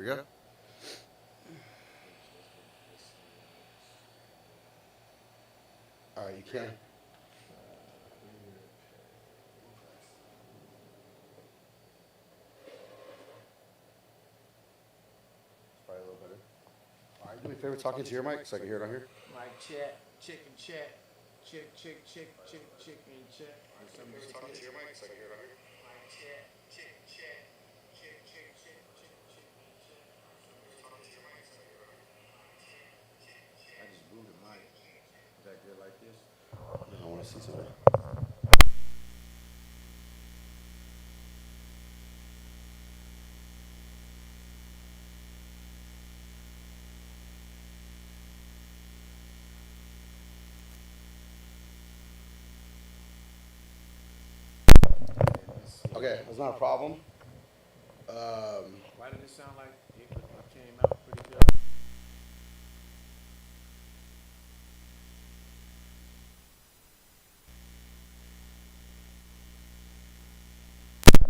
We go. All right, you can. Probably a little better. All right, do me a favor, talking to your mic so I can hear it on here. Mic check, chicken check, chicken check. Talking to your mic so I can hear it on here. Mic check, chicken check, check. Talking to your mic so I can hear it on here. I just moved the mic. Is that good like this? I want to see something. Okay, that's not a problem. Why did it sound like it came out pretty good?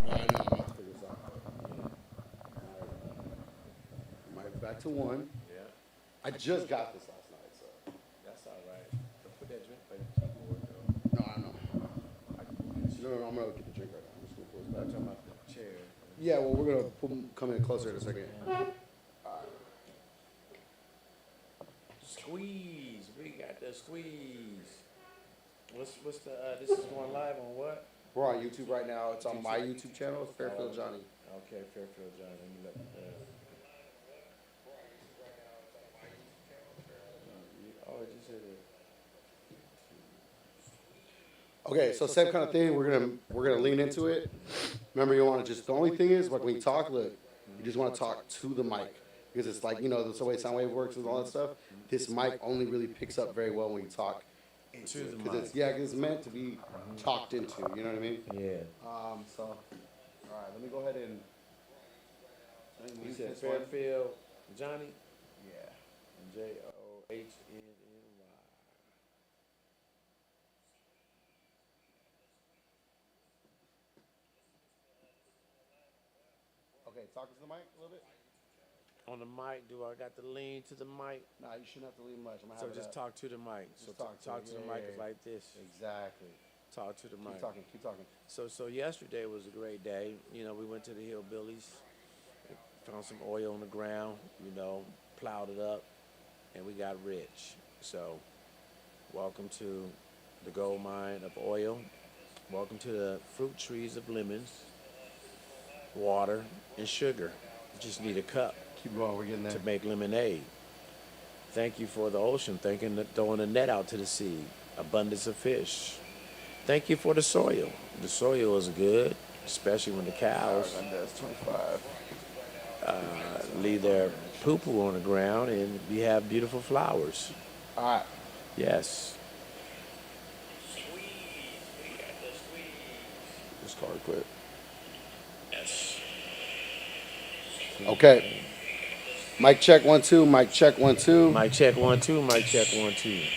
I know, I'm about to figure this out. Mic back to one. Yeah, I just got this last night, so. that's all right. Don't put that drink by the keyboard though. No, I know. I can move this. No, I'm gonna get the drink right now. I'm just gonna pull this I'm back. talking about the chair. Yeah, well, we're gonna come in closer in a second. Squeeze. We got the squeeze. What's the this is going live on what? We're on YouTube right now. It's on my YouTube channel. It's Fairfield Jonny. Okay, Fairfield Jonny. Let me let oh, it just said it. Okay, so same kind of thing. We're gonna lean into it. Remember, you want to just the only thing is like when you talk, look, you just want to talk to the mic because it's like that's the way sound wave works and all that stuff. This mic only really picks up very well when you talk into To the it because mic. it's meant to be talked into. You know what I mean? Yeah. So, all right, let me go ahead and. You mute said this one. Fairfield Jonny? Yeah. Johnnny. Okay, talking to the mic a little bit. On the mic, do I got to lean to the mic? Nah, you shouldn't have to lean much. I'm gonna So have just it talk to the mic. So talk talk to to it. the Yeah, mic yeah, is yeah. like this. Exactly. Talk to the mic. Keep talking. Keep talking. So yesterday was a great day. We went to the Hillbillies, found some oil on the ground, plowed it up, and we got rich. So welcome to the gold mine of oil. Welcome to the fruit trees of lemons, water, and sugar. You just need a cup Keep going. We're getting there. to make lemonade. Thank you for the ocean. Throwing the net out to the sea. Abundance of fish. Thank you for the soil. The soil is good, especially when the cows That's 25. leave their poo-poo on the ground and we have beautiful flowers. All right. Yes. This card quit. Yes. Okay. Mic check 1 2. Mic check 1 2. Mic check 1 2. Mic check 1 2. Okay.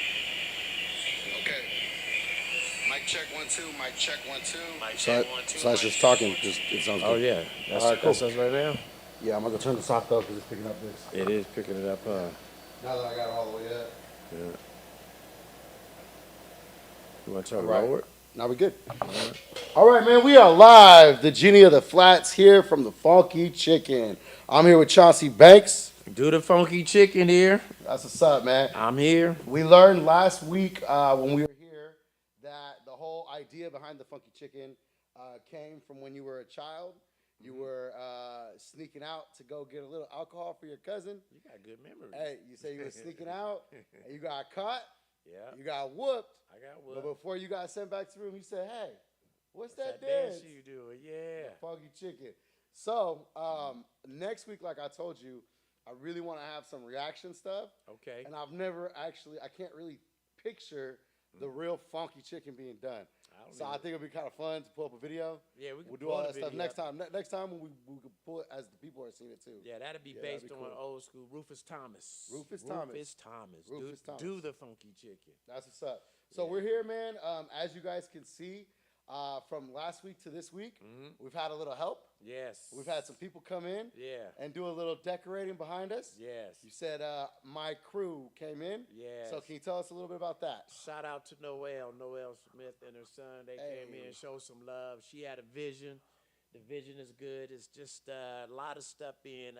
Mic check 1 2. Mic check 1 2. Mic So, check 1 2. so that's just talking. It sounds good. Oh yeah, that's, All right, cool. that's us right now. Yeah, I'm gonna go turn this off though because it's picking up this. It is picking it up, huh? Now that I got it all the way up. Yeah. You want to turn it Right. lower? Now we good. All right, man. We are live. The Genie of the Flats here from the Fonky Chicken. I'm here with Chauncey Banks. Do the funky chicken here. That's what's up, man. I'm here. We learned last week when we were here that the whole idea behind the Funky Chicken came from when you were a child. You were sneaking out to go get a little alcohol for your cousin. You got good memory. Hey, you say you were sneaking out and you got caught. Yeah. You got whooped. I got But what? before you got sent back to the room, you said, "Hey, what's that dance dance?" you doing? Yeah. Funky Chicken. So next week, like I told you, I really want to have some reaction stuff. Okay. And I can't really picture the real Funky Chicken being done. I think it'll be kind of fun to pull up a video. Yeah, we can We'll do pull all the that stuff video next up. time. Next time when we can pull it as the people are seeing it too. Yeah, that'd be Yeah, based that'd be on cool. old school Rufus Thomas. Rufus Thomas. Rufus Thomas. Rufus Thomas. Do the funky chicken. That's what's up. So we're here, man. As you guys can see, From last week to this week, we've had a little help. Yes. We've had some people come in Yeah. and do a little decorating behind us. Yes. You said my crew came in. Yes. So can you tell us a little bit about that? Shout out to Noelle Smith and her son. They came in and showed some love. She had a vision. The vision is good. It's just a lot of stuff being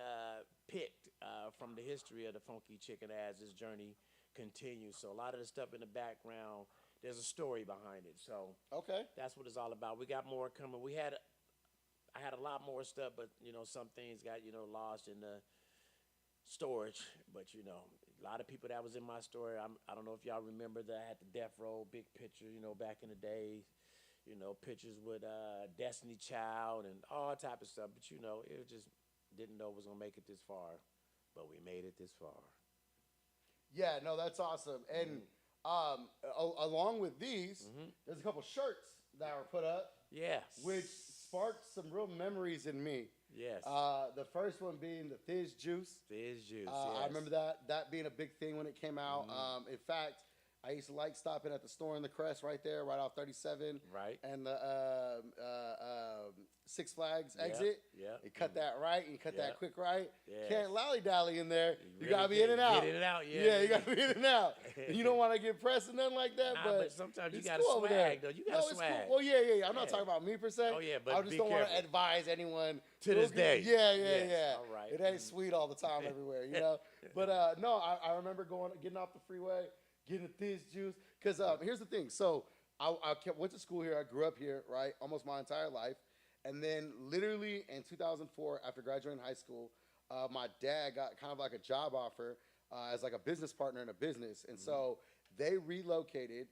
picked from the history of the Fonky Chicken as this journey continues. So a lot of the stuff in the background, there's a story behind it. So Okay. that's what it's all about. We got more coming. I had a lot more stuff, but some things got lost in the storage. But a lot of people that was in my story. I don't know if y'all remember that I had the Death Row big picture. Back in the day. Pictures with Destiny Child and all type of stuff. But it just didn't know it was gonna make it this far, but we made it this far. Yeah, no, that's awesome. And along with these, there's a couple shirts that were put up, Yes. which sparked some real memories in me. Yes. The first one being the Fizz Juice. Fizz Juice. I Yes. remember that being a big thing when it came out. In fact, I used to like stopping at the store in the Crest right there, right off 37. Right. And the Six Flags exit. Yeah. You cut that right, and you cut that quick right. Yes. Can't lally-dally in there. You really got to be in and out. Get in and out, yeah. Yeah, you got to be in and out. And you don't want to get pressed or nothing like that. Nah, but sometimes you it's got cool over there. swag, though. You got No, it's swag. cool. Well, yeah. I'm not Yeah. talking about me per se. Oh, yeah, but I just be don't want to careful. advise anyone. To this day. Yeah. Yes, all right. It ain't sweet all the time everywhere, But no, I remember getting off the freeway, getting a Fizz Juice. Because here's the thing. So I went to school here. I grew up here, right, almost my entire life. And then literally in 2004, after graduating high school, my dad got kind of like a job offer as like a business partner in a business. And so they relocated.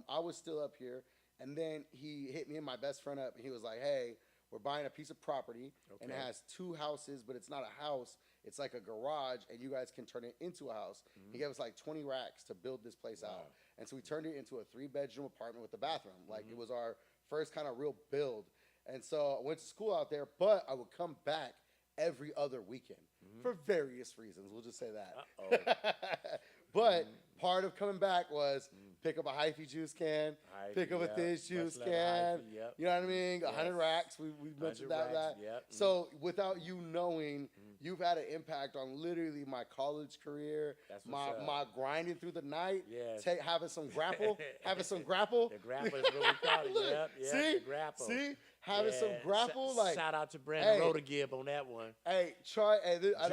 I was still up here. And then he hit me and my best friend up. And he was like, hey, we're buying a piece of property. And it has 2 houses, but it's not a house. It's like a garage, and you guys can turn it into a house. He gave us like 20 racks to build this place out. And so we turned it into a 3-bedroom apartment with a bathroom. Like it was our first kind of real build. And so I went to school out there, but I would come back every other weekend for various reasons. We'll just say that. But part of coming back was pick up a hyphy juice can, pick up a Fizz juice can. You know what I mean? 100 racks. We mentioned that. So without you knowing, you've had an impact on literally my college career, my grinding through the night, having some grapple, The grapple is what we call it. See? The grapple. See? Having some grapple. Shout out to Brandon Rodegib on that one. Hey, try. Hey, I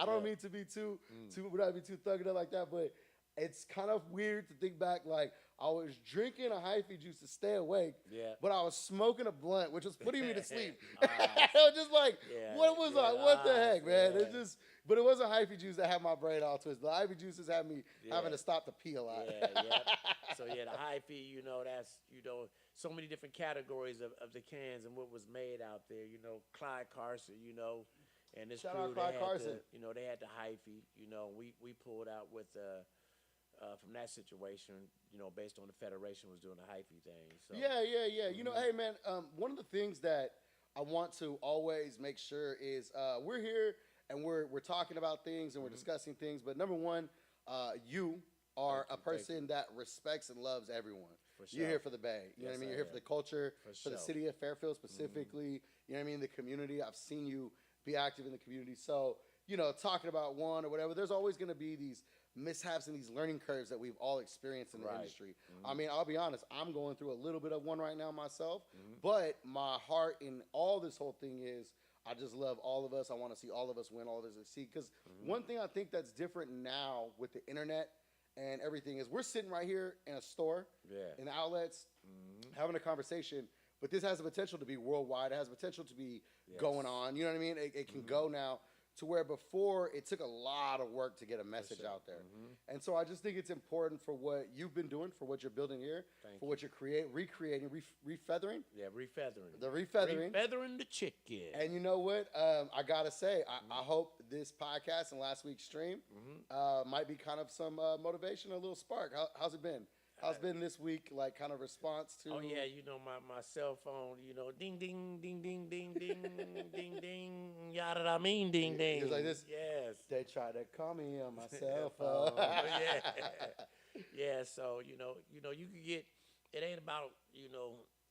don't mean to be too thugging it like that, but it's kind of weird to think back. Like I was drinking a hyphy juice to stay awake, but I was smoking a blunt, which was putting me to sleep. I was just like, what was I? What the heck, man? It just, but it wasn't hyphy juice that had my brain all twisted. The hyphy juices had me having to stop to pee a lot. So the hyphy, that's so many different categories of the cans and what was made out there. Clyde Carson, and this Shout crew, out Clyde Carson. they had the hyphy. We pulled out with from that situation, based on the Federation was doing the hyphy thing. So Yeah. Hey man, one of the things that I want to always make sure is we're here and we're talking about things and we're discussing things. But number one, you are a person that respects and loves everyone. For sure. You're here for the Bay. You know what I mean? You're here for the culture, for the city of Fairfield specifically. You know what I mean? The community. I've seen you be active in the community. So, talking about one or whatever, there's always going to be these mishaps and these learning curves that we've all experienced in the industry. I mean, I'll be honest, I'm going through a little bit of one right now myself, but my heart in all this whole thing is I just love all of us. I want to see all of us win, all of us succeed. Because one thing I think that's different now with the internet and everything is we're sitting right here in a store, in the outlets, having a conversation, but this has the potential to be worldwide. It has the potential to be going on. You know what I mean? It can go now to where before it took a lot of work to get a message out there. And so I just think it's important for what you've been doing, for what you're building here, for what you're recreating, refeathering. Yeah, refeathering. The refeathering. Refeathering the chicken. And you know what? I got to say, I hope this podcast and last week's stream might be kind of some motivation, a little spark. How's it been? How's been this week, like kind of response to? Oh yeah, my cell phone, ding ding ding ding ding ding ding ding, yada da mean ding ding. It's like this. Yes. They try to call me on my cell phone. Yeah. So you can get. It ain't about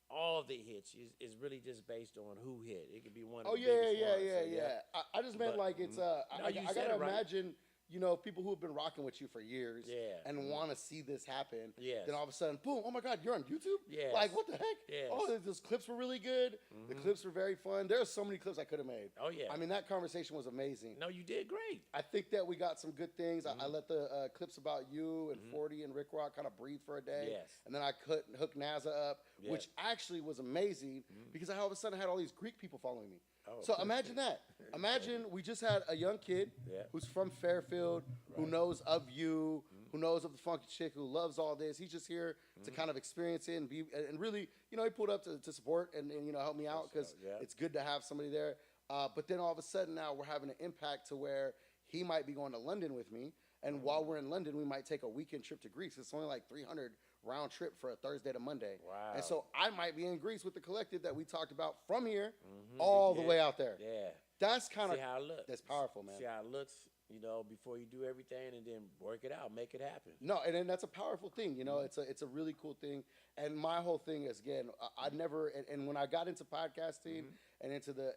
all the hits is really just based on who hit. It could be one of Oh the yeah, biggest yeah, ones. yeah, So, yeah. I just meant But like it's no, you I said gotta it right. imagine, you know, people who have been rocking with you for years Yeah. and want to see this happen. Yes. Then all of a sudden, boom! Oh my God, you're on YouTube. Yes. Like what the heck? Yes. Oh, those clips were really good. The clips were very fun. There are so many clips I could have made. Oh, yeah. I mean, that conversation was amazing. No, you did great. I think that we got some good things. I let the clips about you and 40 and Rick Rock kind of breathe for a day. Yes. And then I hooked NASA up, Yes. which actually was amazing because I all of a sudden had all these Greek people following me. Oh. So imagine that. Imagine we just had a young kid Yeah. who's from Fairfield, who knows of you, who knows of the Funky Chick, who loves all this. He's just here to kind of experience it and really, you know, he pulled up to support and you know, help me out because Yeah. it's good to have somebody there. But then all of a sudden now we're having an impact to where he might be going to London with me. And while we're in London, we might take a weekend trip to Greece. It's only like 300 round trip for a Thursday to Monday. Wow. And so I might be in Greece with the collective that we talked about from here all the way out there. Yeah. That's kind See how it of, looks. that's powerful, man. See how it looks, you know, before you do everything and then work it out, make it happen. No, and then that's a powerful thing. You know, it's a really cool thing. And my whole thing is, again, I never, and when I got into podcasting and into the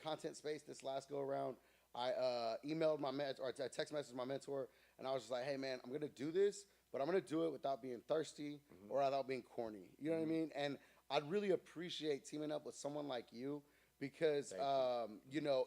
content space this last go around, I emailed my mentor, or I text messaged my mentor, and I was just like, hey, man, I'm going to do this, but I'm going to do it without being thirsty or without being corny. You know what I mean? And I'd really appreciate teaming up with someone like you because, you know,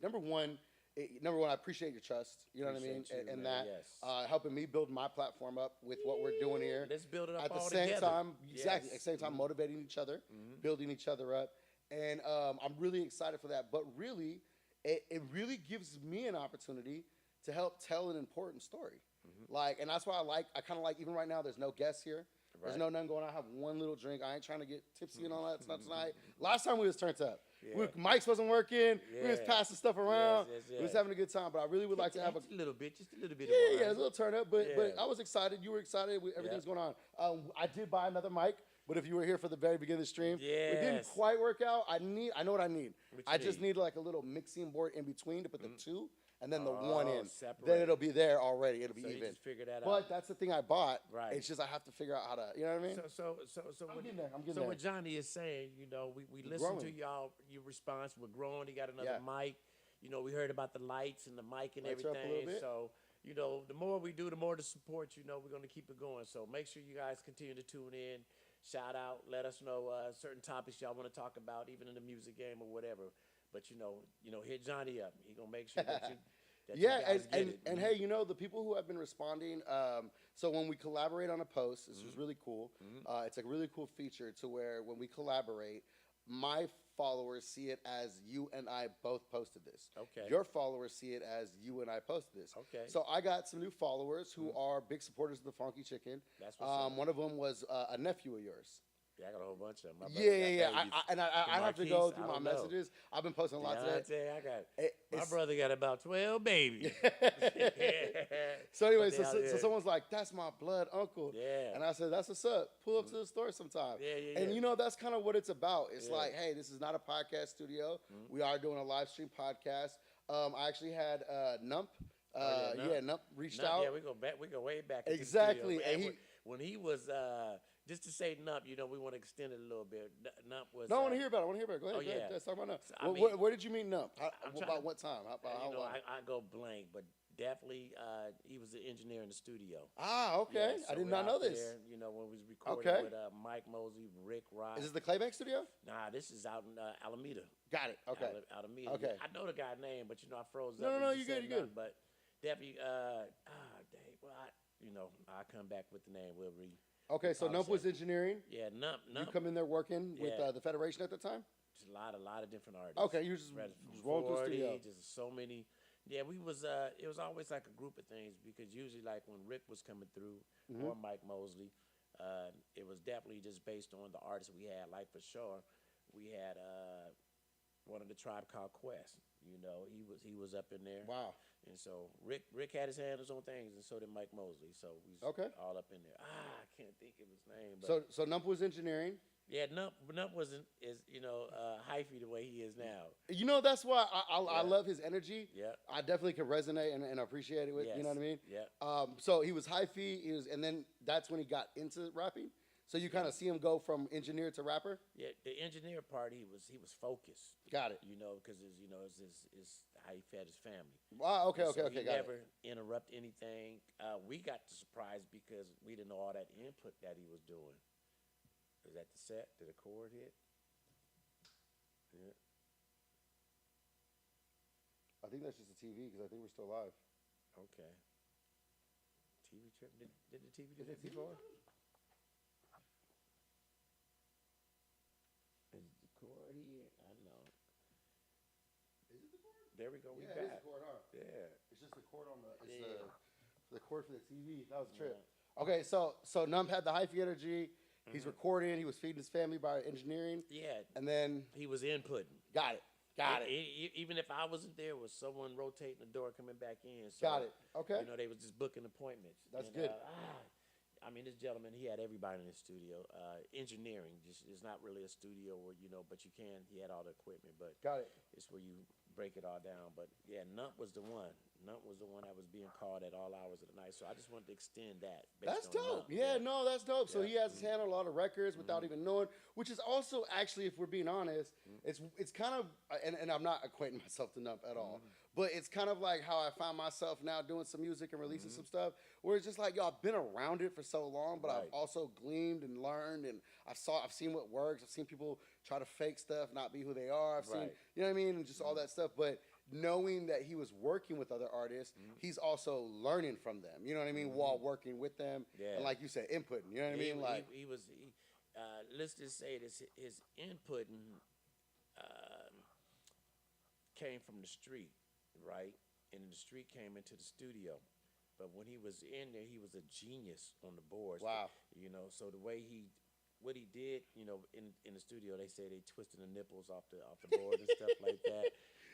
number one, I appreciate your trust. You know what I mean? Appreciate you, and man, that yes. Helping me build my platform up with what we're doing here. Let's build it up at the all same together. time. Exactly. Yes. At the same time, motivating each other, building each other up, and I'm really excited for that. But really, it really gives me an opportunity to help tell an important story. Like, and that's why I kind of like, even right now, there's no guests here. There's Right. no nothing going on. I have one little drink. I ain't trying to get tipsy and all that stuff tonight. Last time we was turned up. Yeah. Mics wasn't working. We was Yeah. passing stuff around. Yes, We was having a good time. But I really would like to have a just a little bit. yeah, of yeah, wine. a little turn up. But Yeah. I was excited. You were excited. Everything's Yeah. going on. I did buy another mic. But if you were here for the very beginning of the stream, it didn't Yes. quite work out. I know what I need. What you I just need? need like a little mixing board in between to put the two and then the Oh, one in. separate. Then it'll be there already. It'll be So you even. just figure that But out. that's the thing I bought. Right. It's just I have to figure out how to. You know what I mean? So I'm what, getting there, I'm getting so there. what Johnny is saying, you know, we listen to growing. your response. We're growing. He got another Yeah. mic. You know, we heard about the lights and the mic and Lights are up a little everything. bit. So, you know, the more we do, the more the support, you know, we're going to keep it going. So make sure you guys continue to tune in. Shout out. Let us know certain topics y'all want to talk about, even in the music game or whatever. But, you know, hit Johnny up. He going to make sure that you that you Yeah, guys get and it. hey, you know, the people who have been responding, so when we collaborate on a post, this is really cool. It's a really cool feature to where when we collaborate, my followers see it as you and I both posted this. Okay. Your followers see it as you and I posted this. Okay. So I got some new followers who are big supporters of the Funky Chicken. That's what's up. One of them was a nephew of yours. Yeah, I got a whole bunch of them. My Yeah, brother got yeah. babies. I have to Marquise, go through I my don't know. messages. I've been posting lots of that. I got my it's- brother got about 12 babies. So anyway, But they out so there. someone's like, "That's my blood uncle." Yeah. And I said, "That's what's up. Pull up to the store sometime." Yeah, yeah, And yeah. you know, that's kind of what it's about. It's Yeah. like, hey, this is not a podcast studio. We are doing a live stream podcast. I actually had Nump. yeah, Nump. Nump reached Nump, out. yeah, we go back. We go way back. into the Exactly, studio. and And when he was just to say Nump, you know, we want to extend it a little bit. Nump was. No, I want to hear about it. Go ahead. Oh, Go ahead. yeah. Let's talk about Nump. So, I mean- Where did you meet Nump? I'm trying About to- what time? About how you know, long? I go blank, but definitely he was the engineer in the studio. Okay. Yeah, I so did we're not know out this. there, you know, when we was recording Okay. with Mike Mosley, Rick Rock. Is this the Claybank studio? Nah, this is out in Alameda. Got it. Okay. Alameda. Okay. I know the guy's name, but you know I froze No, up. no, when you said good, you good. nothing, But definitely, dang, well, I'll come back with the name. We'll Okay. So I'll Nump say- was engineering. Yeah, Nump. You come in there working with Yeah. the Federation at the time? Just a lot of different artists. Okay, you just Right from rolling through the 40, studio. Just so many. Yeah, we was. It was always like a group of things because usually, like when Rick was coming through Mm-hmm. or Mike Mosley, it was definitely just based on the artists we had. Like for sure, we had one of the Tribe Called Quest. You know, he was up in there. Wow. And so Rick had his hands on things, and so did Mike Mosley. So we was Okay. all up in there. I can't think of his name. But So Nump was engineering. yeah, Nump wasn't as hyphy the way he is now. You know, that's why I Yeah. love his energy. Yeah. I definitely can resonate and appreciate it with, you know what I mean? Yeah. So he was hyphy, and then that's when he got into rapping. So you kind of see him go from engineer to rapper. Yeah, the engineer part, he was focused. Got it. You know, because it's how he fed his family. Wow. Okay. And Okay. so Okay. he Got never it. interrupt anything. We got the surprise because we didn't know all that input that he was doing. Was that the set? Did a chord hit? Yeah. I think that's just the TV because I think we're still live. Okay. TV trip? Did the TV do that before? Is the chord here? I don't know. Is it the cord? There we go. We Yeah, back. it is the cord, huh? Yeah. It's just the cord on the. It's Yeah. the cord for the TV. That was a trip. Okay, so Numb had the hyphy energy. He's recording. He was feeding his family by engineering. Yeah. And then He was inputting. got it. Got it. Even if I wasn't there, was someone rotating the door coming back in. So, Got it. Okay. You know, they was just booking appointments. That's And, good. I mean, this gentleman, he had everybody in his studio. Engineering, just it's not really a studio where but you can. He had all the equipment, but Got it. it's where you break it all down. But yeah, Nump was the one. Nump was the one that was being called at all hours of the night. So I just wanted to extend that. based That's on dope. Nump. Yeah, no, that's dope. So Yeah. he has his hand on a lot of records without even knowing, which is also actually, if we're being honest, it's kind of, and I'm not acquainting myself to Nump at all, but it's kind of like how I find myself now doing some music and releasing some stuff, where it's just like, yo, I've been around it for so long, but I've Right. also gleamed and learned, and I've seen what works. I've seen people try to fake stuff, not be who they are. I've seen, Right. you know what I mean, and just all that stuff, but knowing that he was working with other artists, he's also learning from them. You know what I mean? While working with them, Yeah. and like you said, inputting. You know what I mean? Like, Let's just say this: his inputting came from the street, right? And the street came into the studio. But when he was in there, he was a genius on the boards. Wow. You know, so the way what he did, in the studio, they say they twisted the nipples off the board and stuff like that.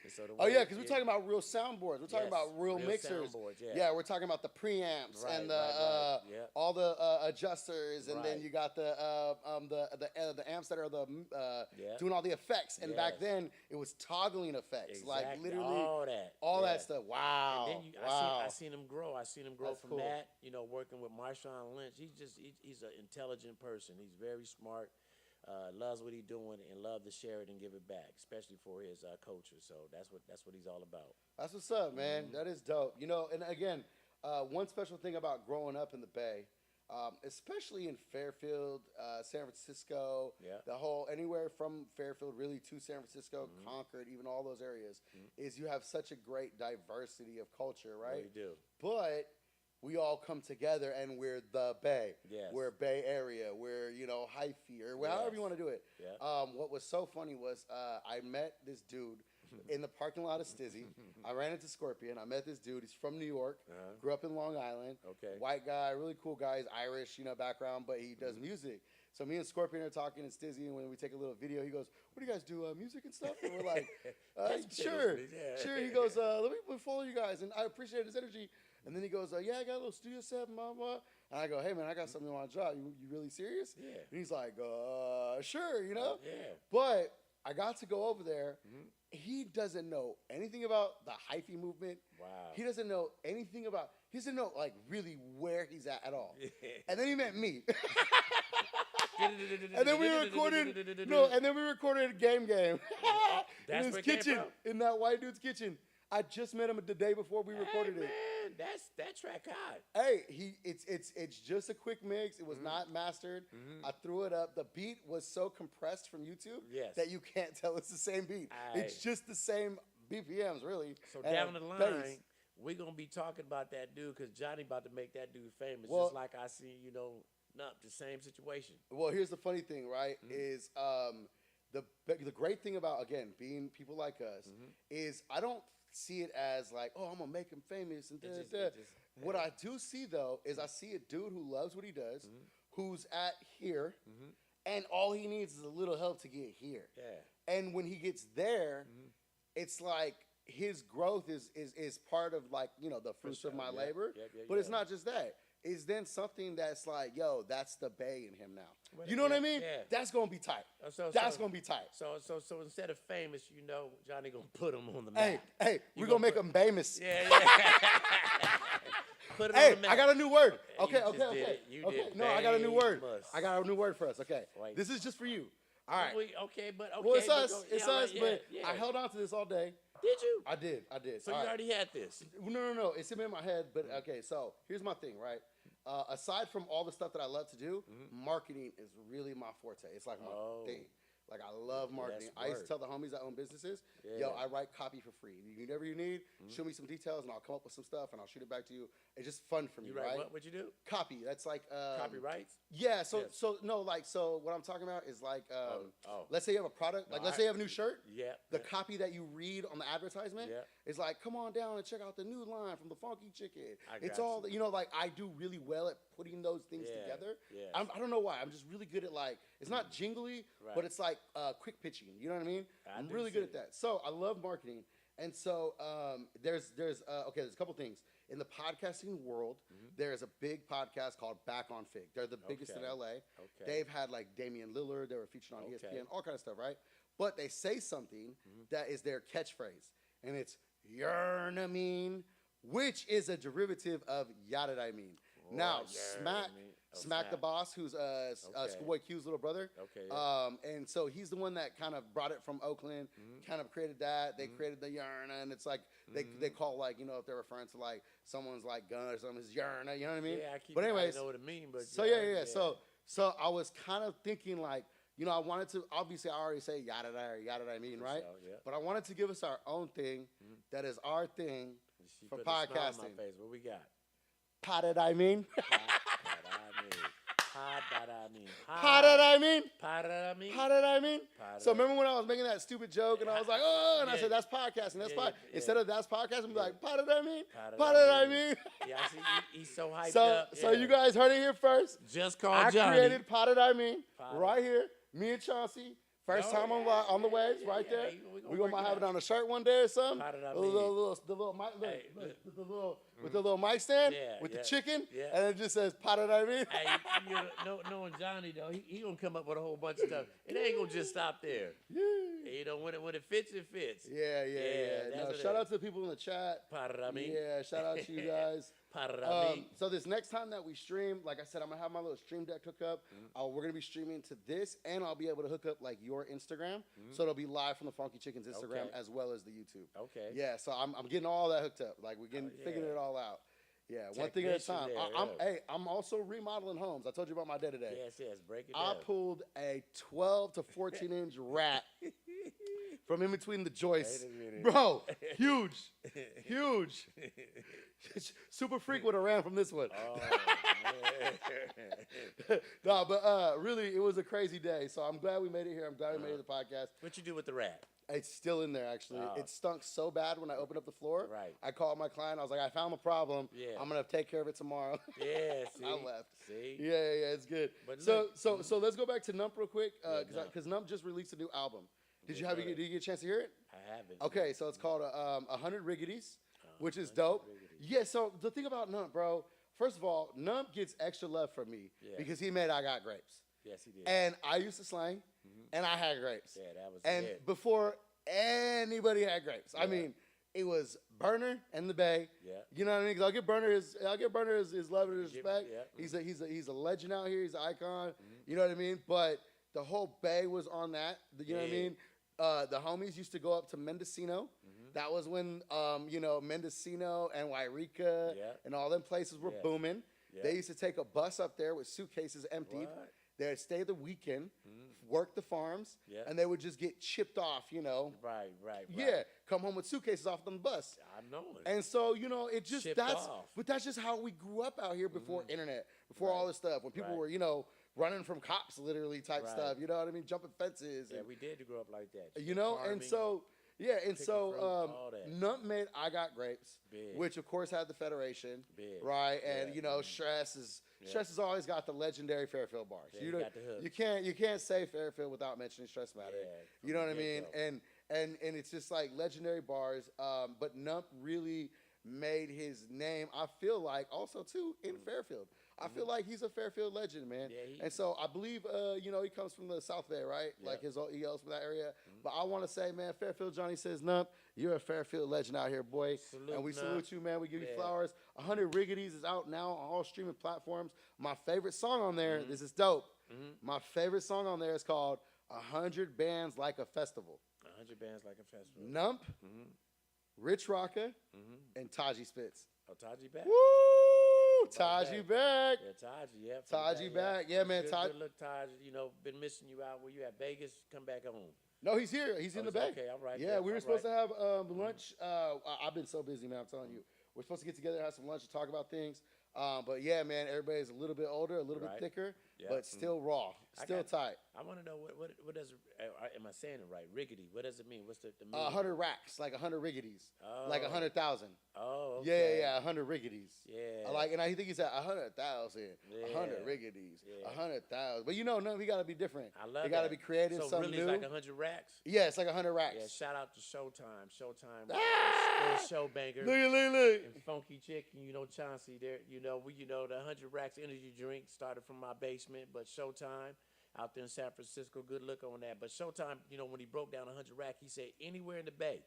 And so the oh way yeah, he because we're did- talking about real soundboards. We're talking Yes, about real real mixers. soundboards, yeah. Yeah, we're talking about the preamps Right, and right. Yeah. all the adjusters, and then Right. you got the amps that are Yeah. doing all the effects. And back Yes. then it was toggling effects, like Exactly, literally all that, all yeah. that stuff. Wow, And then wow. I seen him grow. I seen him grow That's from cool. that. Working with Marshawn Lynch. He's an intelligent person. He's very smart. Loves what he's doing and love to share it and give it back, especially for his culture. So that's what he's all about. That's what's up, man. That is dope. And again, one special thing about growing up in the Bay, especially in Fairfield, San Francisco, Yeah. the whole anywhere from Fairfield really to San Francisco, Concord, even all those areas, is you have such a great diversity of culture, right? Really do. But we all come together and we're the Bay. Yes. We're Bay Area. We're, hyphy or however you want to do it. Yeah. What was so funny was I met this dude in the parking lot of Stizzy. I ran into Scorpion. I met this dude. He's from New York. Grew up in Long Island. Okay. White guy, really cool guy. He's Irish, background, but he does music. So me and Scorpion are talking in Stizzy, and when we take a little video, he goes, "What do you guys do? Music and stuff?" And we're like, "Sure, Yeah. sure." He goes, "Let me follow you guys," and I appreciate his energy. And then he goes, "Yeah, I got a little studio set, blah blah." And I go, "Hey man, I got something I want to drop. You really serious?" Yeah. And he's like, "Sure, Yeah. But I got to go over there. He doesn't know anything about the hyphy movement. Wow. He doesn't know anything about. He doesn't know like really where he's at all. And then he met me. And then we recorded. No, and then we recorded Game in That's his where it came kitchen, from? in that white dude's kitchen. I just met him the day before we recorded it. Man, that track hot. Hey, it's just a quick mix. It was not mastered. I threw it up. The beat was so compressed from YouTube Yes. that you can't tell it's the same beat. Aye. It's just the same BPMs, really. So and down a the line, bass. we're gonna be talking about that dude because Johnny about to make that dude famous. Well- just like I see, Nup, the same situation. Well, here's the funny thing, right? Is the great thing about again being people like us is I don't see it as like, oh, I'm gonna make him famous and It da, da. just- What I do see though is I see a dude who loves what he does, who's at here, and all he needs is a little help to get here. Yeah. And when he gets there, it's like his growth is part of like the fruits sure. of my Yeah. labor. Yep, yep, But it's yeah. not just that. It's then something that's like, yo, that's the Bay in him now. Well, You know what I yeah, mean? yeah. That's gonna be tight. So- That's so- gonna be tight. So instead of famous, Johnny gonna put him on the Hey, map. hey, You we're gonna make put- him famous. Yeah, yeah. Put it Hey, on the map. I got a new word. You Okay, just okay, did okay. it. You okay. did No, I got a new word. famous. I got a new word for us. Okay. Right. This is just for you. All right. Okay, but okay. Well, it's but us. go- It's yeah, us. right, But yeah. I held on to this all day. Did you? I did. So All you right. already had this. No. It's in my head. But okay, so here's my thing, right? Aside from all the stuff that I love to do, marketing is really my forte. It's like my thing. Like I love marketing. I used to tell the homies that own businesses, yo, I write copy for free. Whatever you need, show me some details and I'll come up with some stuff and I'll shoot it back to you. It's just fun for me, You right? write what? What'd you do? Copy. That's like Copyrights? Yeah. So Yes. so what I'm talking about is like Oh. let's say you have a product, like let's say you have a new shirt. Yeah. The copy that you read on the advertisement Yeah. is like, come on down and check out the new line from the Fonky Chicken. It's got all like I do really well at putting those things Yeah, together. yes. I don't know why. I'm just really good at like it's not jingly, Right. but it's like quick pitching. You know what I mean? I'm do really see good at that. So I love marketing. And so there's a couple things in the podcasting world. There's a big podcast called Back on Fig. They're the biggest in Okay. LA. Okay. They've had like Damian Lillard. They were featured on Okay. ESPN, all kind of stuff, right? But they say something that is their catchphrase, and it's "You're I mean," which is a derivative of "Yada I mean." Now, What? Smack, Mean? Oh, Smack the Smack. Boss, who's Schoolboy Q's little brother. Okay, yeah. And so he's the one that kind of brought it from Oakland, kind of created that. They created the Yarna, and it's like they call like if they're referring to like someone's like gun or something, it's Yarna. You know what I mean? Yeah, I keep. But anyways, I know what it means, but so yeah. So I was kind of thinking like, I wanted to, obviously I already say yada I mean, right? So, yeah. But I wanted to give us our own thing that is our thing She for put a smile on podcasting. my face. What we got? How did I mean? How did I mean? How did I mean? How did I mean? How did I mean? How did So I- remember when I was making that stupid joke and I was like, oh, and I Yeah. said, that's podcasting. That's Yeah, pod. Instead of that's podcasting, I'm like, how did I mean? How did How I did I mean? mean? Yeah, I see. He's so hyped So, up. so yeah. you guys heard it here first. just call I Johnny. created Potted I Mean Potted. right here. Me and Chauncey. First No, time on yeah, on the waves, right yeah, there. we gonna We work gonna it have it out. on a shirt one day or something. Potted I The Mean. little mic, Hey, look, with the little mic stand Yeah, with yeah, the chicken, yeah. and it just says Potted I Mean. Hey, knowing Johnny though, he gonna come up with a whole bunch of stuff. It ain't gonna just stop there. When it fits, it fits. Yeah. that's No, what shout it out to the people in the chat. Potted I Mean. Yeah, shout out to you guys. Potted I Mean. So this next time that we stream, like I said, I'm gonna have my little stream deck hook up. We're gonna be streaming to this, and I'll be able to hook up like your Instagram, so it'll be live from the Fonky Chicken's Instagram Okay. as well as the YouTube. Okay. Yeah, so I'm getting all that hooked up. Like we're getting yeah. figuring it all out. Yeah, one thing at a time. Technician there, I'm also remodeling homes. I told you about my day today. Yes, break it I down. pulled a 12 to 14 inch rat from in between the joists. Wait a minute. Bro, huge. Super freak would have ran from this one. No, but really, it was a crazy day. So I'm glad we made it here. I'm glad we made it to the podcast. What you do with the rat? It's still in there, actually. It stunk so bad when I opened up the floor. Right. I called my client. I was like, I found the problem. Yeah. I'm going to take care of it tomorrow. Yeah, see. I left. See? Yeah, it's good. But So look- let's go back to Nump real quick Nump. because Nump just released a new album. Did you go ahead. did you get a chance to hear it? I haven't. Okay, so it's called 100 Riggities, which is dope. Yeah, so the thing about Nump, bro, first of all, Nump gets extra love from me Yeah. because he made I Got Grapes. Yes, he did. And I used to slang, and I had grapes. Yeah, that was a And hit. before anybody had grapes, I mean, it was Burner and the Bay. Yeah. You know what I mean? 'Cause I'll give Burner his love and his Give- respect. yeah. He's a legend out here. He's an icon. You know what I mean? But the whole Bay was on that. You know what I Yeah. mean? The homies used to go up to Mendocino. That was when Mendocino and Wairika Yeah. and all them places were Yes. booming. Yeah. They used to take a bus up there with suitcases emptied. What? They'd stay the weekend, work the farms, Yeah. and they would just get chipped off, Right. Yeah, come home with suitcases off on the bus. I know it. And so, it just Shipped that's off. but that's just how we grew up out here before internet, before all this stuff. When people Right. were, running from cops literally type Right. stuff, you know what I mean? Jumping fences. Yeah, and, we did grow up like that. and Farming. so fruit, all that. Nump made I Got Grapes, Big. which of course had the Federation, Big. right? And Yeah. Stress has always got the legendary Fairfield bars. Yeah, he got the hook. You can't say Fairfield without mentioning Stress Matter. Yeah, You know what I from the mean? get-go. And it's just like legendary bars. But Nump really made his name, I feel like, also too in Fairfield. I feel like he's a Fairfield legend, man. Yeah, and so I believe, he comes from the South Bay, right? Like he hails from that area. But I want to say, man, Fairfield Johnny says, Nump, you're a Fairfield legend out here, boy. Salute, and we Nump. salute you, man. We give you flowers. 100 Riggities is out now on all streaming platforms. My favorite song on there, this is dope. My favorite song on there is called 100 Bands Like a Festival. 100 Bands Like a Festival. Nump, Rich Rocka, and Taji Spitz. Oh, Taji back? Woo! Taji back. Yeah, Taji, yeah. Taji back. Yeah, man. Good look, Taji. Been missing you out. Where you at? Vegas? Come back home. No, he's here. He's in the Bay. Okay, all right. Yeah, we were supposed to have lunch. I've been so busy, man. I'm telling you. We're supposed to get together, have some lunch, and talk about things. But yeah, man, everybody's a little bit older, a little bit thicker, but still raw, still tight. I want to know what does am I saying it right? Riggedy. What does it mean? What's the meaning? 100 racks, like 100 riggities, like 100,000. Oh, okay. Yeah, 100 riggities. Yeah. And I think he said 100,000, 100 riggities, 100,000. But we got to be different. I love They got to be creative, so something really new. It's like 100 racks. Yeah, it's like 100 racks. Yeah, shout out to Showtime. Show banger. Look. And Fonky Chicken, Chauncey there, the 100 racks energy drink started from my basement, but Showtime out there in San Francisco, good look on that. But Showtime, when he broke down 100 rack, he said anywhere in the Bay.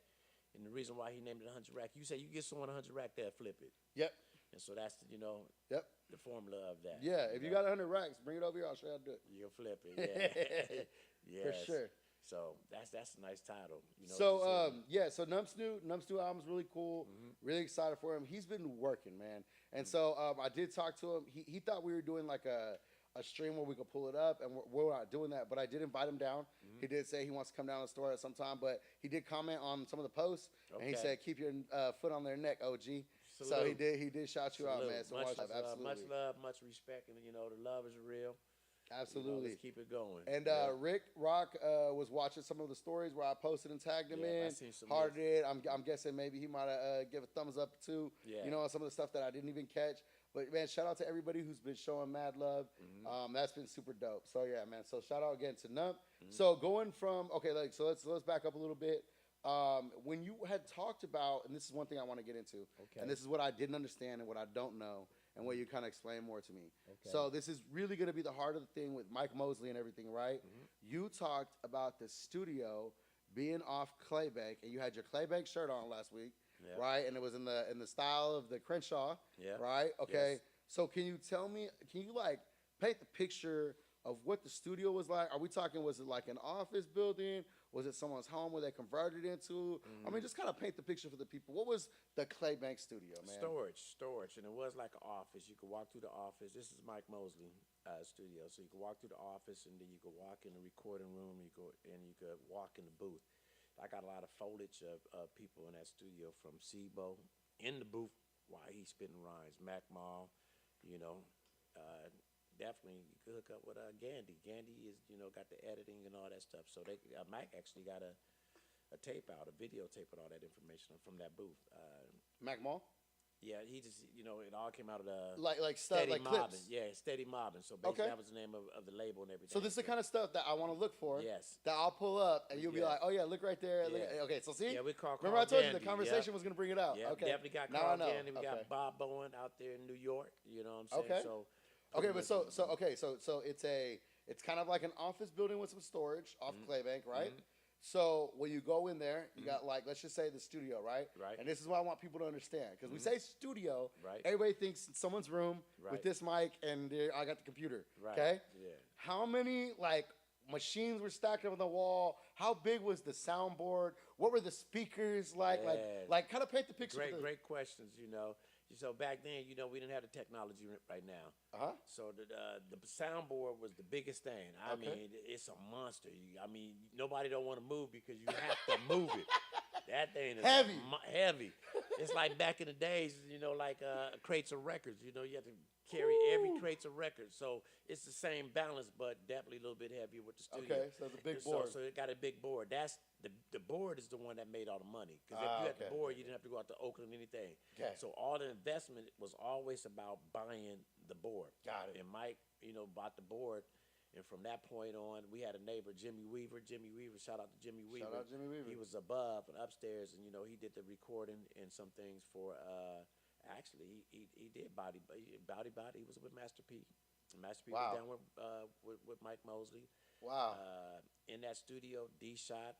And the reason why he named it 100 rack, you say you get someone 100 rack, they'll flip it. Yep. And so that's Yep. the formula of that. Yeah, if you got 100 racks, bring it over here. I'll show you how to do it. You'll flip it. Yeah. For sure. So that's a nice title. So Nump's new album's really cool. Really excited for him. He's been working, man. And so I did talk to him. He thought we were doing like a stream where we could pull it up, and we're not doing that. But I did invite him down. He did say he wants to come down to the store at some time, but he did comment on some of the posts, and he said, "Keep your foot on their neck, OG." Salute. So he did shout you out, man. So much love, much respect, and the love is real. Absolutely. Let's keep it going. And Rick Rock was watching some of the stories where I posted and tagged him in. I seen some. Hearted it. I'm guessing maybe he might have give a thumbs up too. Yeah. On some of the stuff that I didn't even catch. But man, shout out to everybody who's been showing mad love. That's been super dope. So yeah, man. So shout out again to Nump. So going from let's back up a little bit. When you had talked about, and this is one thing I want to get into, and this is what I didn't understand and what I don't know, and what you kind of explain more to me. Okay. So this is really going to be the heart of the thing with Mike Mosley and everything, right? You talked about the studio being off Claybank, and you had your Claybank shirt on last week, right? And it was in the style of the Crenshaw, right? Okay. Yes. So can you paint the picture of what the studio was like? Are we talking, was it like an office building? Was it someone's home where they converted into? I mean, just kind of paint the picture for the people. What was the Claybank studio, man? Storage, and it was like an office. You could walk through the office. This is Mike Mosley studio, so you could walk through the office, and then you could walk in the recording room. You could walk in the booth. I got a lot of foliage of people in that studio, from Sibo in the booth while he's spitting rhymes. Mac Mall, definitely you could hook up with Gandhi. Gandhi is got the editing and all that stuff. So Mike actually got a tape out, a videotape with all that information from that booth. Mac Mall? Yeah, he just it all came out of the like stuff Steady like Mobbing. clips. Yeah, Steady Mobbing. So basically that was the name of the label and everything. So this is the kind of stuff that I want to look for. Yes. That I'll pull up and you'll be like, oh yeah, look right there. Yeah. Okay, so see. Yeah, we call. Remember I told you the Gandhi. conversation was gonna bring it out. Yeah, okay. Definitely got Carl Gandhi. We got Bob Bowen out there in New York. You know what I'm saying? Okay. So. Okay, but so it's kind of like an office building with some storage off Claybank, right? So when you go in there, you got let's just say the studio, right? Right. And this is what I want people to understand, because we say studio, right? Everybody thinks it's someone's room with this mic and I got the computer, right? Okay. Yeah. How many machines were stacked up on the wall? How big was the soundboard? What were the speakers like? Yeah. Like kind of paint the picture. Great questions. So back then, we didn't have the technology right now. So the soundboard was the biggest thing. I mean, it's a monster. Nobody don't want to move because you have to move it. That thing is heavy. It's like back in the days, crates of records. You have to carry every crates of records. So it's the same balance, but definitely a little bit heavier with the studio. Okay, so it's a big board. So it got a big board. That's the board is the one that made all the money. Because if you had the board, you didn't have to go out to Oakland or anything. Okay. So all the investment was always about buying the board. Got it. And Mike, bought the board. And from that point on, we had a neighbor, Jimmy Weaver. Shout out to Jimmy Weaver. Shout out Jimmy Weaver. He was above and upstairs, and he did the recording and some things for Actually, he did body. He was with Master P. Master P was Wow. down with Mike Mosley. Wow. In that studio, D Shot.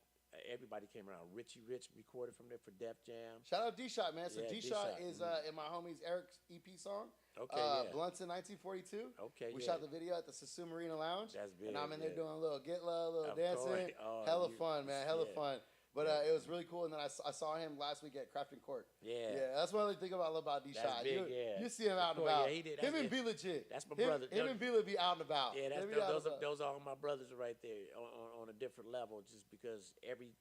Everybody came around. Richie Rich recorded from there for Def Jam. Shout out D Shot, man. So Yeah, D D-Shot. Shot is in my homie's Eric's EP song. Okay, yeah. Blunts in 1942. Okay, We yeah. shot the video at the Sasu Marina Lounge. That's big, And I'm in there yeah. doing a little get love, a little Of dancing. course. Oh, Hella you- fun, man. Hella yeah. fun. But Yeah. it was really cool. And then I saw him last week at Crafton Court. Yeah. Yeah, that's one of the things I love about D Shot. That's big, yeah. You see him out and Of course, about. yeah, he did. Him That's and it. Be Legit. That's my him, brother. Him and Be Legit be out and about. Yeah, They be out and about. those are all my brothers right there on a different level. Just because every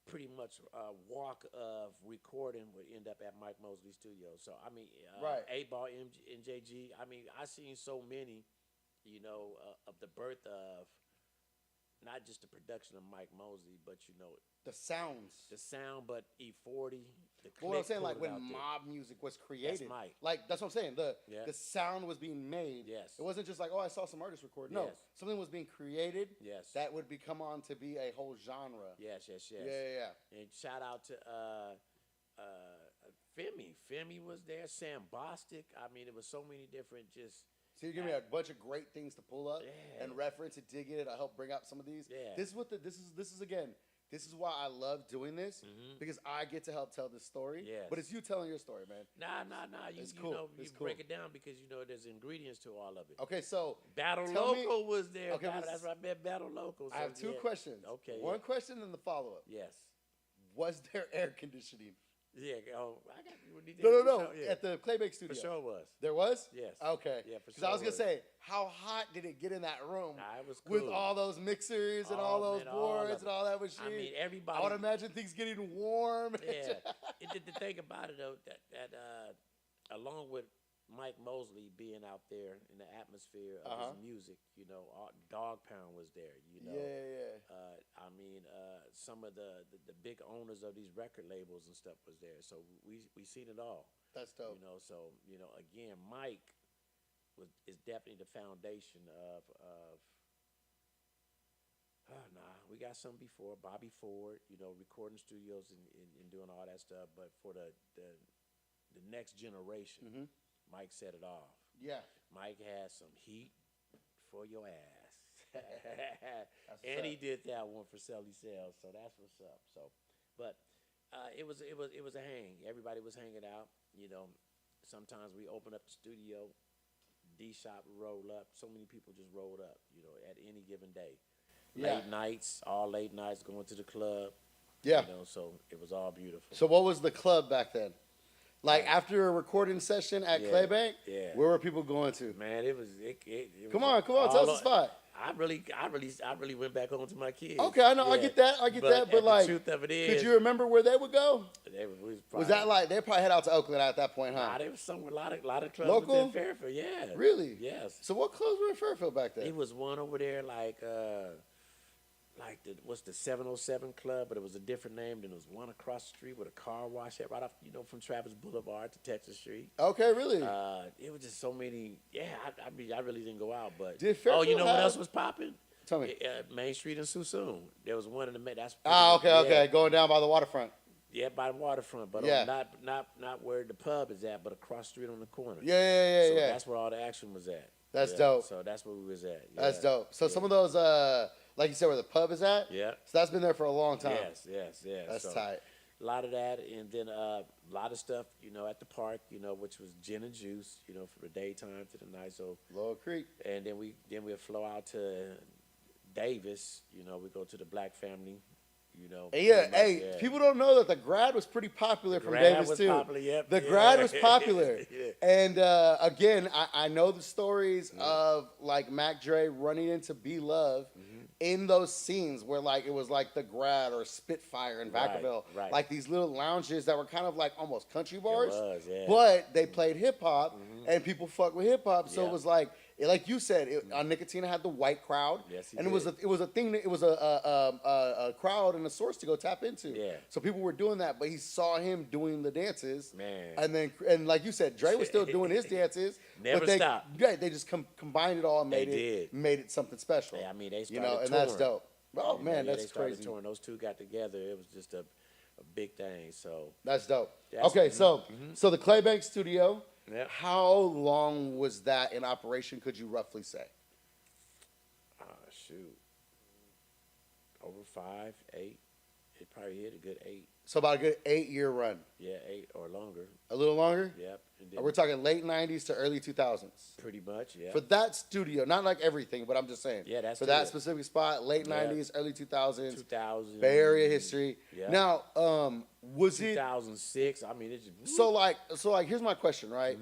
pretty much walk of recording would end up at Mike Mosley's studio. So I mean, Right. 8-Ball, NJG. I mean, I seen so many, of the birth of not just the production of Mike Mosley, but The sounds. the sound, but E40. The Well, what I'm click saying, like pulled it when out there. mob music was created, Mike. like that's what I'm saying. Yeah. The sound was being made. Yes. It wasn't just like, oh, I saw some artists record. No, Yes. something was being created. Yes. That would become on to be a whole genre. Yes. Yeah. And shout out to Femi. Femi was there. Sam Bostic. I mean, it was so many different just. So you give me a bunch of great things to pull up Yeah. and reference and dig in it. I help bring out some of these. Yeah. This is again. This is why I love doing this because I get to help tell this story. Yes. But it's you telling your story, man. Nah. It's You cool. know, It's you cool. break it down because there's ingredients to all of it. Okay, so Battle tell me- Local was there. Okay, That's where I met Battle Local. I have so, two yeah. questions. Okay. One yeah. question and the follow up. Yes. Was there air conditioning? Yeah. Oh, I got you. When you did No. for sure, yeah. At the Claybake studio. For sure was. There was? Yes. Okay. Yeah, for Because I was sure going to say, how hot did it get in that room Nah, it was with cool. all those mixers and Oh, all those man, all boards of and it. all that machine? I mean, everybody. I would imagine things getting warm. Yeah. The thing about it though, that along with Mike Mosley being out there in the atmosphere of his music, Dog Pound was there. Yeah. I mean, some of the big owners of these record labels and stuff was there. So we seen it all. That's dope. Again, Mike is definitely the foundation of. We got some before Bobby Ford, recording studios and doing all that stuff. But for the next generation, Mike set it off. Yeah. Mike has some heat for your ass. what's And he up. did that one for Selly Sales, so that's what's up. So, but it was a hang. Everybody was hanging out. Sometimes we open up the studio, D Shop would roll up. So many people just rolled up. At any given day. Yeah. All late nights, going to the club. Yeah. So it was all beautiful. So what was the club back then? Like after a recording session at Yeah, Claybank, yeah. where were people going to? Man, it was. Come on, tell us the spot. I really went back home to my kids. Okay, I know, I get that, but like, the truth of it is, could you remember where they would go? Was that like they probably head out to Oakland at that point, huh? Nah, there was somewhere a lot of clubs Local? within Fairfield. Yeah. Really? Yes. So what clubs were in Fairfield back then? It was one over there what's the 707 Club, but it was a different name. Then there was one across the street with a car wash right off, from Travis Boulevard to Texas Street. Okay, really? It was just so many. Yeah, I really didn't go out, but Did you Fairfield know what have- else was popping? Tell me. Main Street in Susoon. There was one in the that's. Okay, going down by the waterfront. Yeah, by the waterfront, but Yeah. not where the pub is at, but across the street on the corner. Yeah. So that's where all the action was at. That's Yeah, dope. So that's where we was at. Yeah. That's dope. So some of those, like you said, where the pub is at. Yeah. So that's been there for a long time. Yes. That's So, tight. A lot of that, and then a lot of stuff, at the park, which was gin and juice, from the daytime to the night. So, Lower Creek. and then we'd flow out to Davis. We go to the Black Family. Yeah, pretty much, hey, people don't know that the Grad was pretty popular from Grad Davis was too. popular, yep, The yeah. Grad was popular, Yeah. and again, I know the stories of like Mac Dre running into B Love in those scenes where like it was like the Grad or Spitfire in Right, Vacaville, right. like these little lounges that were kind of like almost country bars, was, yeah. but they played hip hop and people fuck with hip hop, so Yeah. it was like you said, Nicotina had the white crowd, Yes, he and did. it was a thing that it was a crowd and a source to go tap into. Yeah. So people were doing that, but he saw him doing the dances. Man. And like you said, Dre was still doing his dances. Never but they, stopped. Yeah, they just combined it all and They made it something special. Yeah, I mean, they started and touring. that's dope. Oh man, Yeah, that's they started crazy. touring. Those two got together. It was just a a big thing. So That's dope. That's- Okay, so so the Claybank Studio. Yep. How long was that in operation? Could you roughly say? shoot, over 5, 8. It probably hit a good 8. So about a good 8-year run. Yeah, 8 or longer. A little longer. Yep. And then We're talking late '90s to early 2000s. pretty much. Yeah. For that studio, not like everything, but I'm just saying. Yeah, that's for that it. specific spot, late Yeah. '90s, early 2000s, 2000. Bay Area history. Yeah. Now, was it 2006. I mean, it's just, so like here's my question, right?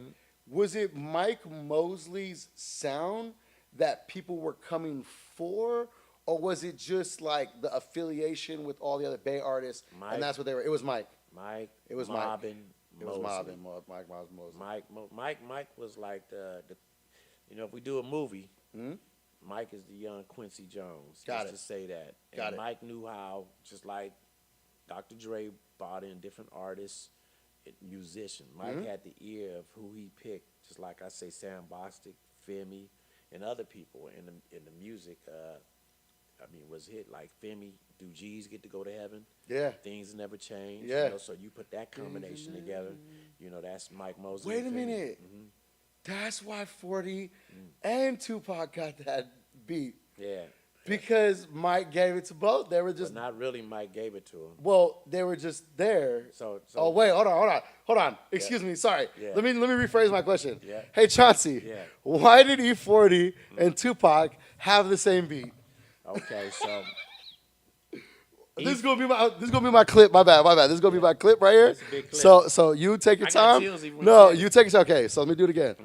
Was it Mike Mosley's sound that people were coming for, or was it just like the affiliation with all the other Bay artists, Mike. and that's what they were? It was Mike. Mike. It was Mike. Mobbin, It was Mosley. mobbing. Mike Mosley. Mike was like the if we do a movie, Mike is the young Quincy Jones. Got Just it. to say that. Got And it. Mike knew how, just like Dr. Dre brought in different artists, musicians. Mike had the ear of who he picked, just like I say, Sam Bostic, Femi, and other people in the music. Was hit like Femi, Do G's Get to Go to Heaven? Yeah. Things Never Change. Yeah. So you put that combination together, that's Mike Mosley. Wait a and Femi. minute. That's why 40 and Tupac got that beat. Yeah. Because Mike gave it to both. They were just But not really Mike gave it to him. they were just there. So Oh wait, hold on. Excuse me, sorry. Yeah. Let me rephrase my question. Yeah. Hey Chauncey, Yeah. why did E40 and Tupac have the same beat? Okay, so This is gonna be my clip. My bad. This is gonna be my clip right here. That's a big clip. So you take your I got time. chills even when No, you said you take it. Okay, so let me do it again.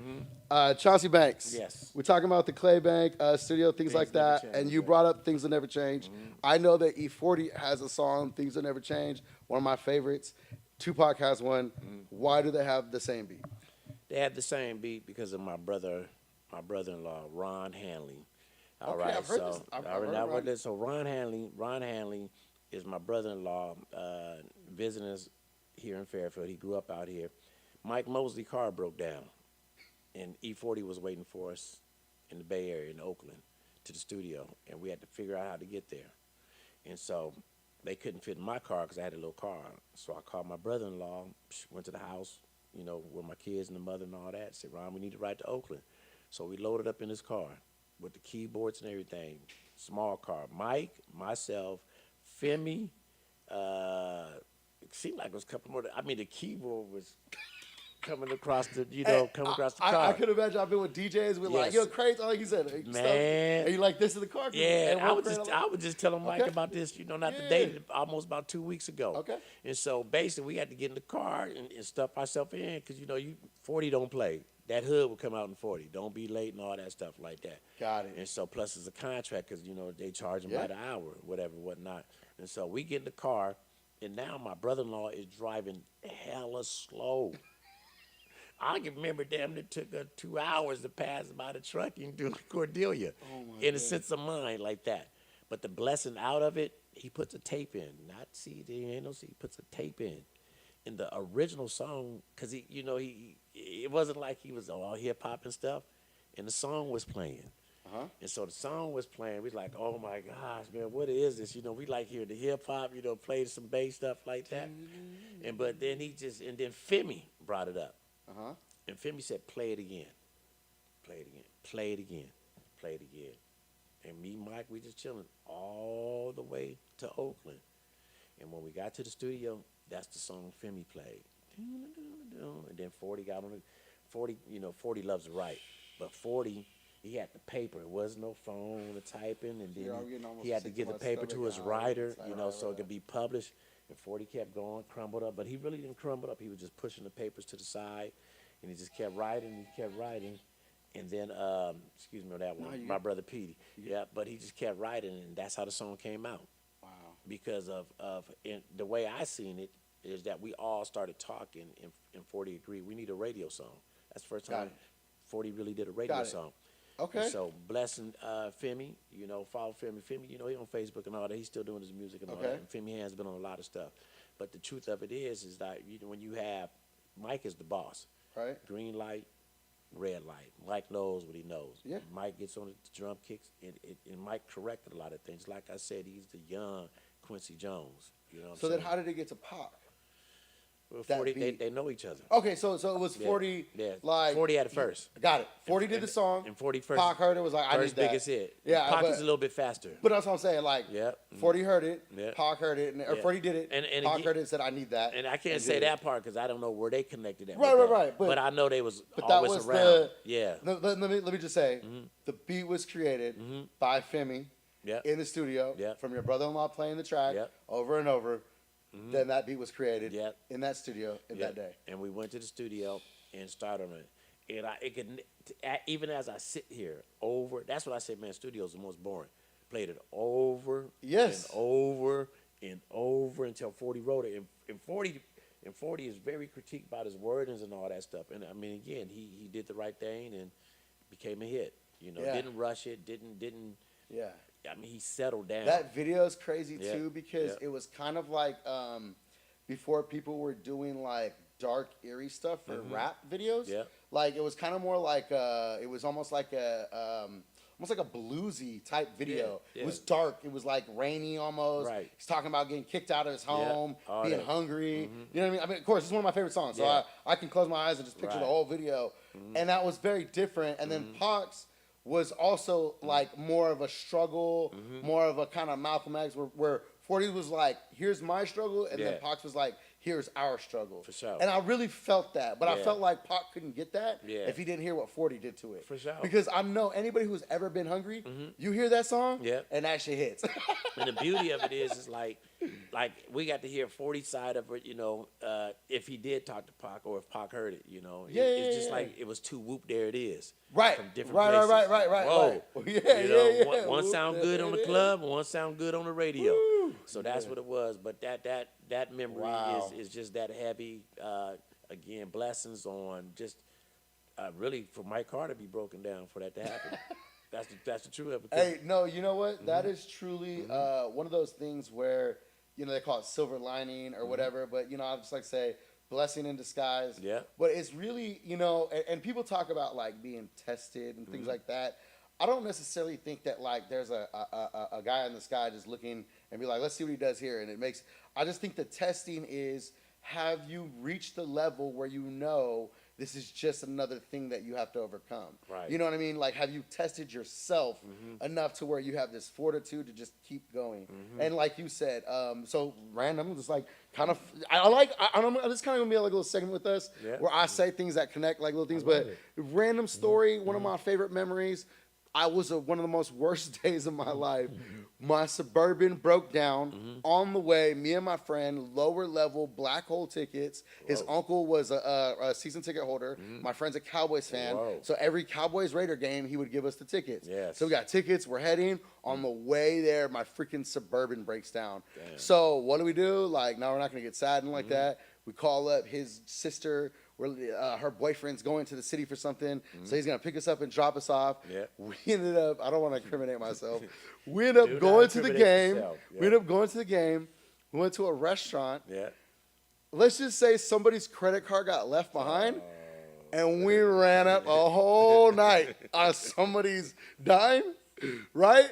Chauncey Banks. Yes. We're talking about the Claybank studio, things like Never that, Change, and you yeah. brought up Things That Never Change. I know that E40 has a song, Things That Never Change, one of my favorites. Tupac has one. Why do they have the same beat? they had the same beat because of my brother-in-law, Ron Hanley. All Okay, right, I've heard so this. I've all right, heard now Ron. what this- so Ron Hanley is my brother-in-law, visiting us here in Fairfield. He grew up out here. Mike Mosley's car broke down, and E40 was waiting for us in the Bay Area, in Oakland, to the studio, and we had to figure out how to get there. And so they couldn't fit in my car because I had a little car. So I called my brother-in-law, went to the house, with my kids and the mother and all that. Said, Ron, we need to ride to Oakland. So we loaded up in his car with the keyboards and everything. Small car. Mike, myself, Femi. It seemed like it was a couple more. The keyboard was coming across the, coming across the car. I could imagine I've been with DJs with like, Yes. yo, crazy, like you said, stuff, Man. and you like this is the car. Yeah, and I one was crate, I was just telling Mike Okay. about this, not Yeah. today, almost about 2 weeks ago. Okay. And so basically, we had to get in the car and stuff ourselves in because 40 don't play. That hood will come out in 40. Don't be late and all that stuff like that. Got it. And so plus it's a contract because they charge them Yeah. by the hour, whatever, whatnot. And so we get in the car, and now my brother-in-law is driving hella slow. I can remember, damn, it took 2 hours to pass by the truck and do Cordelia in a sense of mind like that. But the blessing out of it, he puts a tape in, not CD, ain't no CD, he puts a tape in. In the original song, because it wasn't like he was all hip hop and stuff, and the song was playing. And so the song was playing. We was like, oh my gosh, man, what is this? We like hearing the hip hop, played some bass stuff like that. But then and then Femi brought it up. And Femi said, play it again. Play it again. Play it again. Play it again. And me and Mike, we just chilling all the way to Oakland. And when we got to the studio, that's the song Femi played. And then 40 got on it. 40, 40 loves to write. But 40, he had the paper. It wasn't no phone or typing. And Yeah, I'm then getting almost he had to sick give to the my paper to stomach his now. writer, It's like, so it could be published. And 40 kept going, crumbled up. But he really didn't crumble up. He was just pushing the papers to the side. And he just kept writing, And then, excuse me on that one, my brother Petey. Yeah, but he just kept writing, and that's how the song came out. Wow. Because of the way I seen it is that we all started talking, and 40 agreed, we need a radio song. That's the first Got time it. 40 really did a radio Got it. song. Okay. And so blessing Femi, follow Femi. Femi, he on Facebook and all that. He's still doing his music and all Okay. that. And Femi has been on a lot of stuff. But the truth of it is that when you have, Mike is the boss. Right. Green light, red light. Mike knows what he knows. Yeah. Mike gets on the drum kicks, and Mike corrected a lot of things. Like I said, he's the young Quincy Jones. You know what So I'm then saying? how did it get to Pac? Well, that 40, beat? they know each other. Okay, so it was Yeah, 40. yeah. Like 40 had it first. Got it. 40 did the song. And 40 first. Pac heard it, was like, I need First that. biggest hit. Yeah, Pac but is a little bit faster. But that's what I'm saying. Like, Yeah. 40 heard it. Yeah. Pac heard it, or Yeah. 40 did it. And Pac again- heard it and said, I need that. And I can't and say did it. that part because I don't know where they connected at. Right, with right, that. right. But I know they was But that always was around. the. Yeah. Let me just say, the beat was created by Femi Yeah. in the studio Yeah. from your brother-in-law playing the track Yeah. over and over. Then that beat was created Yeah. in that studio in Yeah. that day. And we went to the studio and started on it. And it could, even as I sit here over, that's what I said, man, studio's the most boring. Played it over Yes. and over and over until 40 wrote it. And 40 is very critiqued about his wordings and all that stuff. And I mean, again, he did the right thing and became a hit. You know, Yeah. didn't rush it, didn't. Yeah. I mean, he settled down. That video is crazy Yeah. too because Yeah. it was kind of like before people were doing like dark eerie stuff for rap videos. Yeah. Like it was kind of more like it was almost like a bluesy type video. Yeah. It was dark. It was like rainy almost. Right. He's talking about getting kicked out of his home, all being that. hungry. You know what I mean? I mean, of course, it's one of my favorite songs. Yeah. So I can close my eyes and just picture the Right. whole video. And that was very different. And then Pac's was also like more of a struggle, more of a kind of Malcolm X, where 40 was like, here's my struggle, and then Yeah. Pac was like, here's our struggle. For sure. And I really felt that, but I Yeah. felt like Pac couldn't get that Yeah. if he didn't hear what 40 did to it. For sure. Because I know anybody who's ever been hungry, you hear that song, Yeah. and that shit hits. And the beauty of it is like we got to hear 40's side of it, you know, if he did talk to Pac or if Pac heard it, you know. Yeah, It's yeah, just yeah. like it was too whoop, there it is. Right. From different Right, places. right. Whoa. Yeah, you know, yeah. one Whoop, sound there good on the it is. club, one sound good on the radio. Woo. So that's Yeah. what it was. But that memory Wow. is just that heavy. Again, blessings on just really for Mike Carter to be broken down for that to happen. That's the truth of it. Hey, no, you know what? That is truly one of those things where, you know, they call it silver lining or whatever, but, you know, I just like to say blessing in disguise. Yeah. But it's really, you know, and people talk about, like, being tested and things like that. I don't necessarily think that, like, there's a guy in the sky just looking and be like, let's see what he does here. And I just think the testing is, have you reached the level where you know this is just another thing that you have to overcome? Right. You know what I mean? Like, have you tested yourself enough to where you have this fortitude to just keep going? And like you said, so random, just like kind of, I like, I don't know, this kind of gonna be like a little segment with us Yeah. where I say things that connect, like little things, love but it. random story, one of my favorite memories. I was one of the most worst days of my life. My Suburban broke down on the way. Me and my friend, lower level, black hole tickets. His uncle was a season ticket holder. My friend's a Cowboys fan. Whoa. So every Cowboys Raider game, he would give us the tickets. Yes. So we got tickets. We're heading. On the way there, my freaking Suburban breaks down. Damn. So what do? Like, no, we're not going to get saddened like that. We call up his sister. Her boyfriend's going to the city for something, so he's gonna pick us up and drop us off. Yeah. We ended up. I don't want to incriminate myself. We ended up Do going not to the incriminate game. yourself. Yeah. We ended up going to the game. We went to a restaurant. Yeah. Let's just say somebody's credit card got left behind, and we ran up a whole night on somebody's dime, right?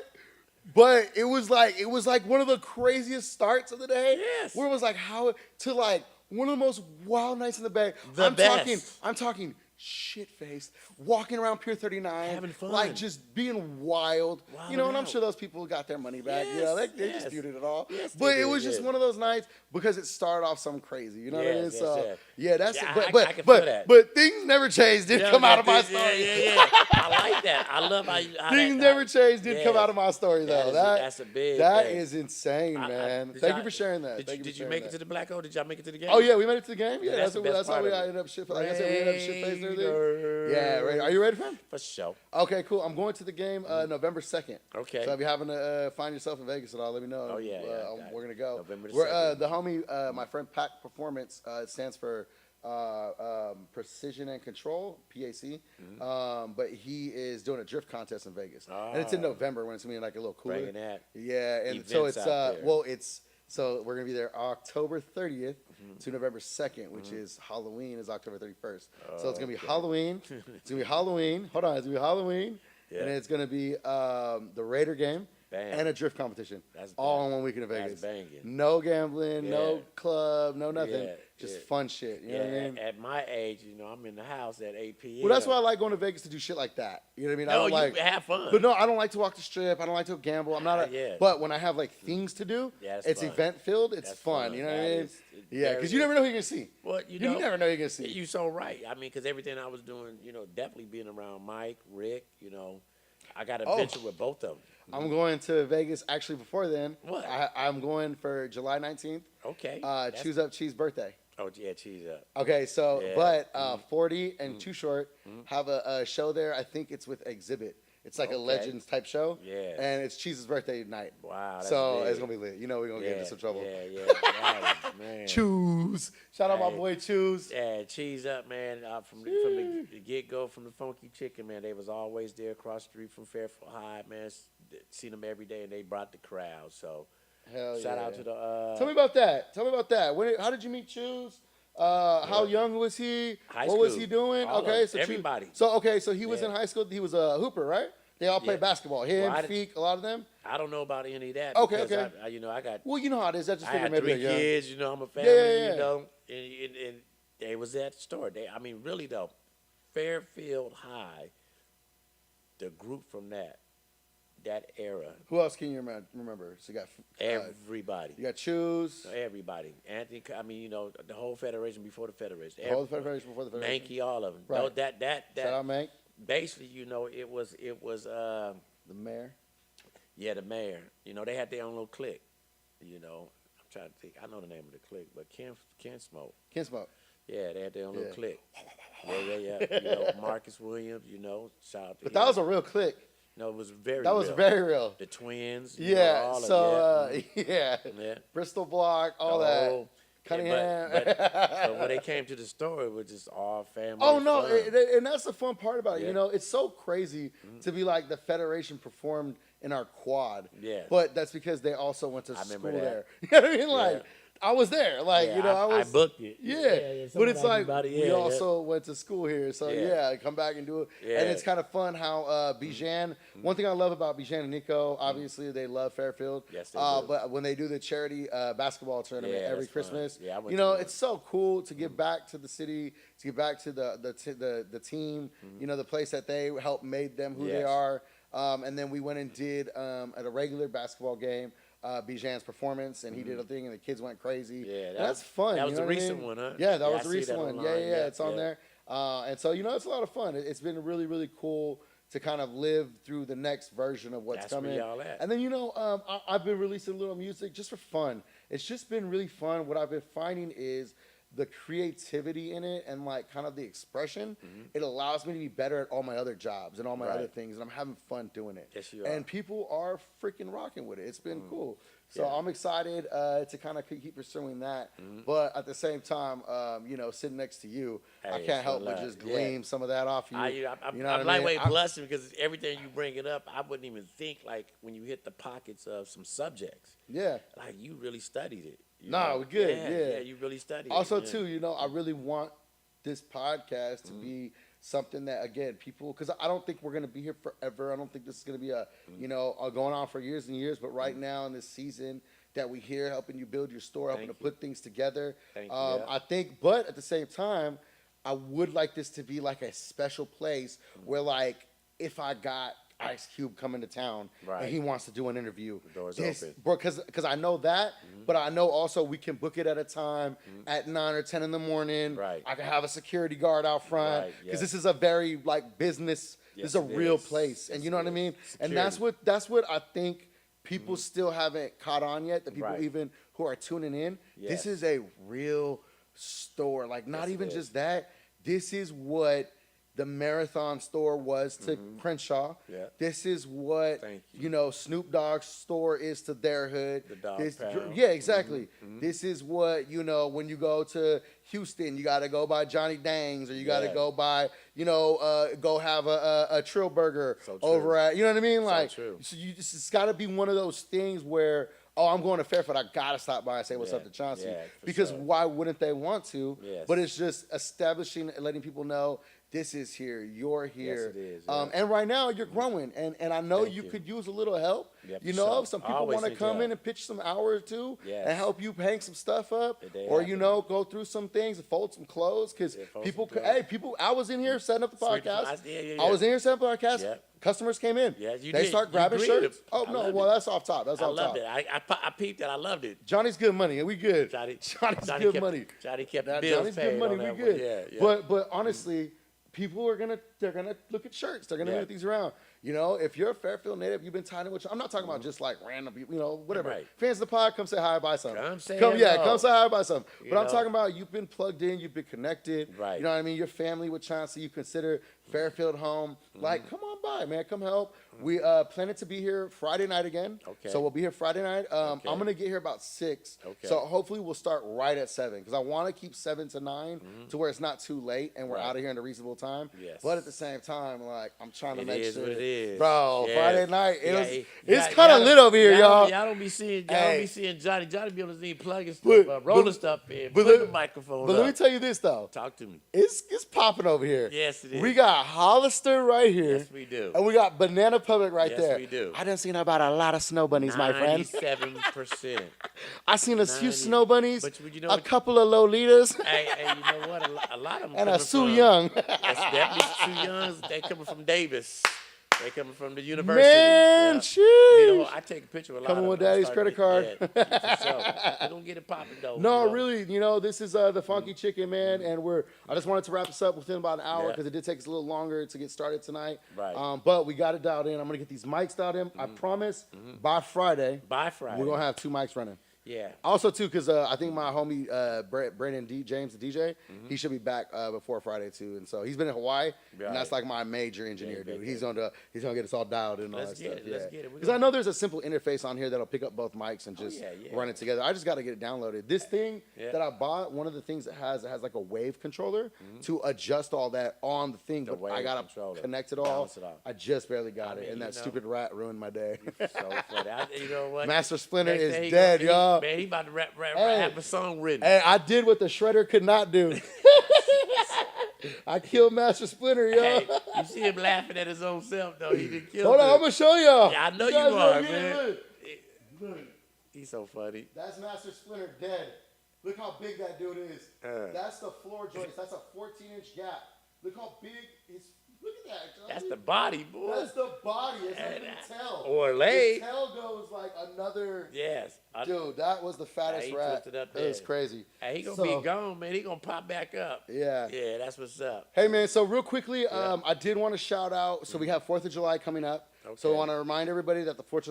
But it was like one of the craziest starts of the day. Yes. Where it was like how to like one of the most wild nights in the Bay. The best. I'm talking shit-faced, walking around Pier 39, Having fun. like just being wild. You know, and I'm out. sure those people got their money back. You know, Yes, they yes. disputed it all. Yes, they but it did, was just yeah. one of those nights because it started off something crazy. You know what I mean? Yes, yes, So yes. yeah, that's Yeah, it. I can feel that. But things never changed. Did Yeah, come out of my yeah, story. Yeah. I like that. I love how you. How Things that, never changed. Did yeah. come out of my story though. That's a big That thing. is insane, man. Did Thank y'all- you for sharing that. Did you make it to the Black Hole? Did y'all make it to the game? Oh yeah, we made it to the game. Yeah, that's that's the what, best that's how part we of it. ended up shit. Like I said, we ended up shit faced and everything. Raiders. Yeah, right. Are you ready for him? For sure. Okay, cool. I'm going to the game November 2nd. Okay. So if you happen to find yourself in Vegas at all, let me know. Oh, yeah, got it. We're gonna go. November the We're 2nd. the homie, my friend Pac Performance. It stands for Precision and Control, PAC. But he is doing a drift contest in Vegas, and it's in November when it's gonna be like a little cooler. Bringing that. Yeah, and so events it's out there. well, it's so we're gonna be there October 30th to November 2nd, which is Halloween is October 31st. So it's gonna be Halloween. It's gonna be Halloween. Hold on, it's gonna be Halloween, Yeah. and it's gonna be the Raider game, Bam. and a drift competition. That's all bam. in 1 weekend in That's Vegas. banging. No gambling, no Yeah. club, no nothing. Yeah, Just yeah. fun shit. You know what I mean? At my age, I'm in the house at 8 p.m. Well, that's why I like going to Vegas to do shit like that. You know what I mean? I No, don't you like, have fun. But no, I don't like to walk the strip. I don't like to gamble. I'm not. Yeah. But when I have like things to do, Yeah, that's it's fun. event filled. It's That's fun. fun. You know what I That mean? is- it Yeah, very because you never know who you're gonna see. Well, You never know who you're gonna see. You so right. I mean, because everything I was doing, definitely being around Mike, Rick, I got a venture with both of them. I'm going to Vegas actually before then. What? I'm going for July 19th. Okay. Choose Up Cheese birthday. Oh, yeah, cheese up. Okay, so Yeah. but 40 and Too Short have a show there. I think it's with Exhibit. It's like a Okay. Legends type show. Yeah. And it's Cheese's birthday night. Wow, that's So big. it's gonna be lit. We're gonna get into some trouble. Yeah. Right, man. Choose. Shout out my Hey. boy Choose. Yeah, cheese up, man. From the get go, from the Fonky Chicken, man. They was always there across the street from Fairfield High, man. Seen them every day, and they brought the crowd. So Hell shout yeah. out to the. Tell me about that. How did you meet Choose? How young was he? High What was school. he doing? All of Okay, them. so Everybody. So he was Yeah. in high school. He was a hooper, right? They all played Yeah. basketball. Him, Well, Feek, a lot of them. I don't know about any of that. Okay, because okay. I got. Well, you know how it is. I just I figured had maybe 3 they're young. kids. I'm a family. Yeah. And they was at the store. Really though, Fairfield High. The group from that era, Who else can you remember? So you got everybody. you got Choose. Everybody. Anthony, the whole federation before the federation. The whole federation before the federation. Mankey, all of them. Right. No, that Shout out, Mank. basically, it was The mayor. the mayor. They had their own little clique. I'm trying to think. I know the name of the clique, but Ken Smoke. Can't smoke. Yeah, they had their own little Yeah. clique. Yeah. Marcus Williams, shout out to But him. that was a real click. No, it was very That was real. very real. The twins. Yeah. All of So yeah. Bristol Block, all The that. whole- Cunningham. But when they came to the store, it was just all family. Oh no, fun. and that's the fun part about it. Yeah. It's so crazy to be like the Federation performed in our quad. Yeah. But that's because they also went to I school remember that. there. You know what I mean? Like I was there. Like Yeah, I was. I booked it. Yeah, so but did it's like everybody. we Yeah, also went to school here, so Yeah. come back and do it. Yeah. And it's kind of fun how Bijan. One thing I love about Bijan and Nico, obviously they love Fairfield. Yes, they do. But when they do the charity basketball tournament Yeah, every that's fun. Christmas, Yeah, I went to that. it's so cool to give back to the city, to give back to the team. The place that they helped made them who they Yes. are. And then we went and did at a regular basketball game. Bijan's performance, and he did a thing, and the kids went crazy. Yeah, And that's fun. that you was know the what I recent mean? one, huh? Yeah, that Yeah, was I the see recent that one. online. Yeah, it's on Yeah. there. And so it's a lot of fun. It's been really, really cool to kind of live through the next version of what's That's where coming. y'all at. And then I've been releasing little music just for fun. It's just been really fun. What I've been finding is the creativity in it and like kind of the expression. It allows me to be better at all my other jobs and all my Right. other things, and I'm having fun doing it. Yes, you And are. people are freaking rocking with it. It's been cool. So Yeah. I'm excited to kind of keep pursuing that. But at the same time, sitting next to you, I Hey, can't it's help a but lot. just Yeah. glean some of that off you. I'm You know what I mean? lightweight I'm- blessing because everything you bring it up, I wouldn't even think like when you hit the pockets of some subjects, Yeah. like you really studied it. Nah, we good, yeah. you really studied Also, it. Yeah. too, I really want this podcast to be something that, again, people, because I don't think we're going to be here forever. I don't think this is going to be going on for years and years. But right now in this season that we here, helping you build your store, helping Thank to you. put things together. Thank you, yeah. I think, but at the same time, I would like this to be like a special place where, like, if I got Ice Cube coming to town Right. and he wants to do an interview, The door's open. bro, because I know that, but I know also we can book it at a time at 9 or 10 in the morning. Right. I can have a security guard out front Right, because yeah. this is a very like business. Yes, this is a it real is. place, and Yes, you know it what I is. mean. And Security. that's what I think people still haven't caught on yet. The people Right. even who are tuning in. Yes. This is a real store. Like not Yes, it even is. just that. This is what the Marathon store was to Crenshaw. Yeah. This is what Thank Snoop Dogg's store is to their hood. The Dog This, Pound. yeah, exactly. This is what when you go to Houston, you got to go by Johnny Dang's, or you got to Yeah. go by go have a Trill Burger So true. over at you know what I mean. Like, true. so it's got to be one of those things where. Oh, I'm going to Fairfield. I gotta stop by and say what's Yeah, up to Chauncey yeah, for because sure. why wouldn't they want to? Yes. But it's just establishing and letting people know this is here, you're here. Yes, it is, yeah. And right now you're growing, and I know Thank you you. could use a little help. Yep, You for know, sure. some people Always want to need come help. in and pitch some hours too, Yes. and help you hang some stuff up, They or happen. go through some things, fold some clothes, because Yeah, fold people, some clothes. hey, people, I was in here setting up the Sweet the podcast. flies. Yeah. I was in here setting up the podcast. Yep. Customers came in. Yes, you they did. start You grabbing greeted shirts. them. Oh I no, loved well it. that's off top. That's I off top. loved it. I peeped it. I loved it. Johnny's good money, and we good. Johnny, Johnny's Johnny good kept, money. Johnny kept the Now, bills Johnny's paid good money. on We that good. one. Yeah. But honestly, people are they're gonna look at shirts. They're gonna Yeah. look at these around. You know, if you're a Fairfield native, you've been tied in with. I'm not talking about just like random people. You know, whatever. Right. Fans of the pod, come say hi, buy something. Come say come hello. say hi, buy something. You But I'm know? talking about you've been plugged in, you've been connected. Right. You know what I mean? Your family with Chauncey, you consider Fairfield home. Like, come on by, man. Come help. We planning to be here Friday night again. Okay. So we'll be here Friday night. Okay. I'm gonna get here about 6. Okay. So hopefully we'll start right at 7 because I want to keep 7 to 9 to where it's not too late and we're Right. out of here in a reasonable time. Yes. But at the same time, like I'm trying to It make is sure. what it is. Bro, Yes. Friday night, Yeah, it's kind of lit over here, y'all. Y'all don't be seeing Johnny. Johnny be on his knee plugging But- stuff, rolling but- stuff in, but putting let- the microphone But up. let me tell you this though, Talk to me. it's popping over here. Yes, it is. We got Hollister right here. Yes, we do. And we got Banana Public right Yes, there. we do. I done seen about a lot of snow bunnies, my friend. 97%. I seen a few 90. snow bunnies, But you know a what? couple of Lolitas, hey, you know what? A lot of them and a coming Sue from, Young. That's definitely Sue Youngs. They coming from Davis. They coming from the university. Man, Yeah. sheesh. You know, I take a picture of a lot Coming of with them. I'm Daddy's starting credit to- Yeah, for sure. We're gonna get it popping though. No, you know? really, this is the Fonky Chicken, man, and I just wanted to wrap this up within about an hour Yeah. because it did take us a little longer to get started tonight. Right. But we got it dialed in. I'm gonna get these mics dialed in. I promise by Friday, By Friday. we're gonna have 2 mics running. Yeah. Also, too, because I think my homie Brandon James, the DJ, he should be back before Friday too, and so he's been in Hawaii, Right. and that's like my major engineer, Yeah, dude. yeah, He's gonna get us all dialed in and all Let's that get stuff. it, let's get it. We're Because I gonna- know there's a simple interface on here that'll pick up both mics and just yeah. run it together. I just got to get it downloaded. This thing Yeah. that I bought, one of the things it has like a wave controller to adjust all that on the thing, but I wave gotta controller. connect it all. Balance it out. I just barely got I mean, it, and you that know. stupid rat ruined my day. So funny. You know what? Master Splinter Next is day he dead, gonna- y'all. Man, he about to Hey. have a song written. Hey, I did what the Shredder could not do. I killed Master Splinter, yo. Hey, you see him laughing at his own self though. He done killed Hold on, him. I'm gonna show y'all. Yeah, I know you guys are, gotta get man. it, look. He's so funny. That's Master Splinter dead. Look how big that dude is. That's the floor joist. That's a 14-inch gap. Look how big his. Look at that. Johnny. That's the body, boy. That's the body. It's like And, the tail. or The leg. tail goes like another. Yes. Dude, that was the fattest he rat. twisted up It was there. crazy. Hey, he gonna So- be gone, man. He gonna pop back up. Yeah. Yeah, that's what's up. Hey man, so real quickly, I did want to shout out. So we have 4th of July coming up. So I Okay. want to remind everybody that the 4th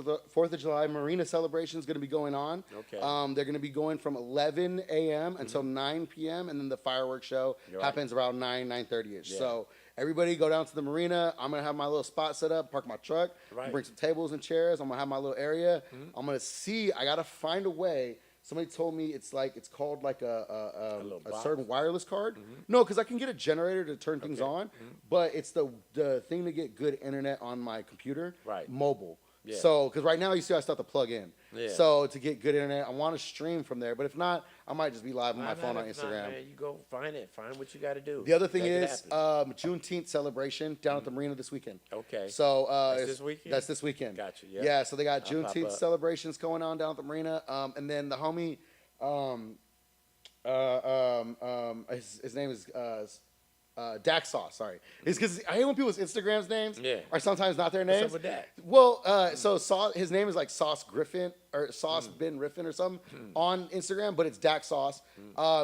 of July Marina celebration is going to be going on. Okay. They're going to be going from 11 a.m. until 9 p.m. and then the fireworks show You're right. happens around 9:30ish. Yeah. So everybody go down to the marina. I'm gonna have my little spot set up, park my truck, Right. bring some tables and chairs. I'm gonna have my little area. I'm gonna see. I gotta find a way. Somebody told me it's called like a little a box? certain wireless card. No, because I can get a generator to turn things on, but it's the thing to get good internet on my computer, Right. mobile. Yeah. So, because right now you see I still have to plug in. Yeah. So to get good internet, I want to stream from there. But if not, I might just be live on my Nah, phone nah, on nah, Instagram. man, you go find it. Find what you got to do. The other thing Make it is happen. Juneteenth celebration down at the marina this weekend. Okay. So That's it's- this weekend? That's this weekend. Gotcha, yeah. Yeah. So they got I'll pop Juneteenth up. celebrations going on down at the marina, and then the homie, his name is Dak Sauce. Sorry, it's because I hate when people's Instagrams names Yeah. are sometimes not their What's names. up with that? Well, so his name is like Sauce Griffin or Sauce Ben Riffin or something on Instagram, but it's Dak Sauce.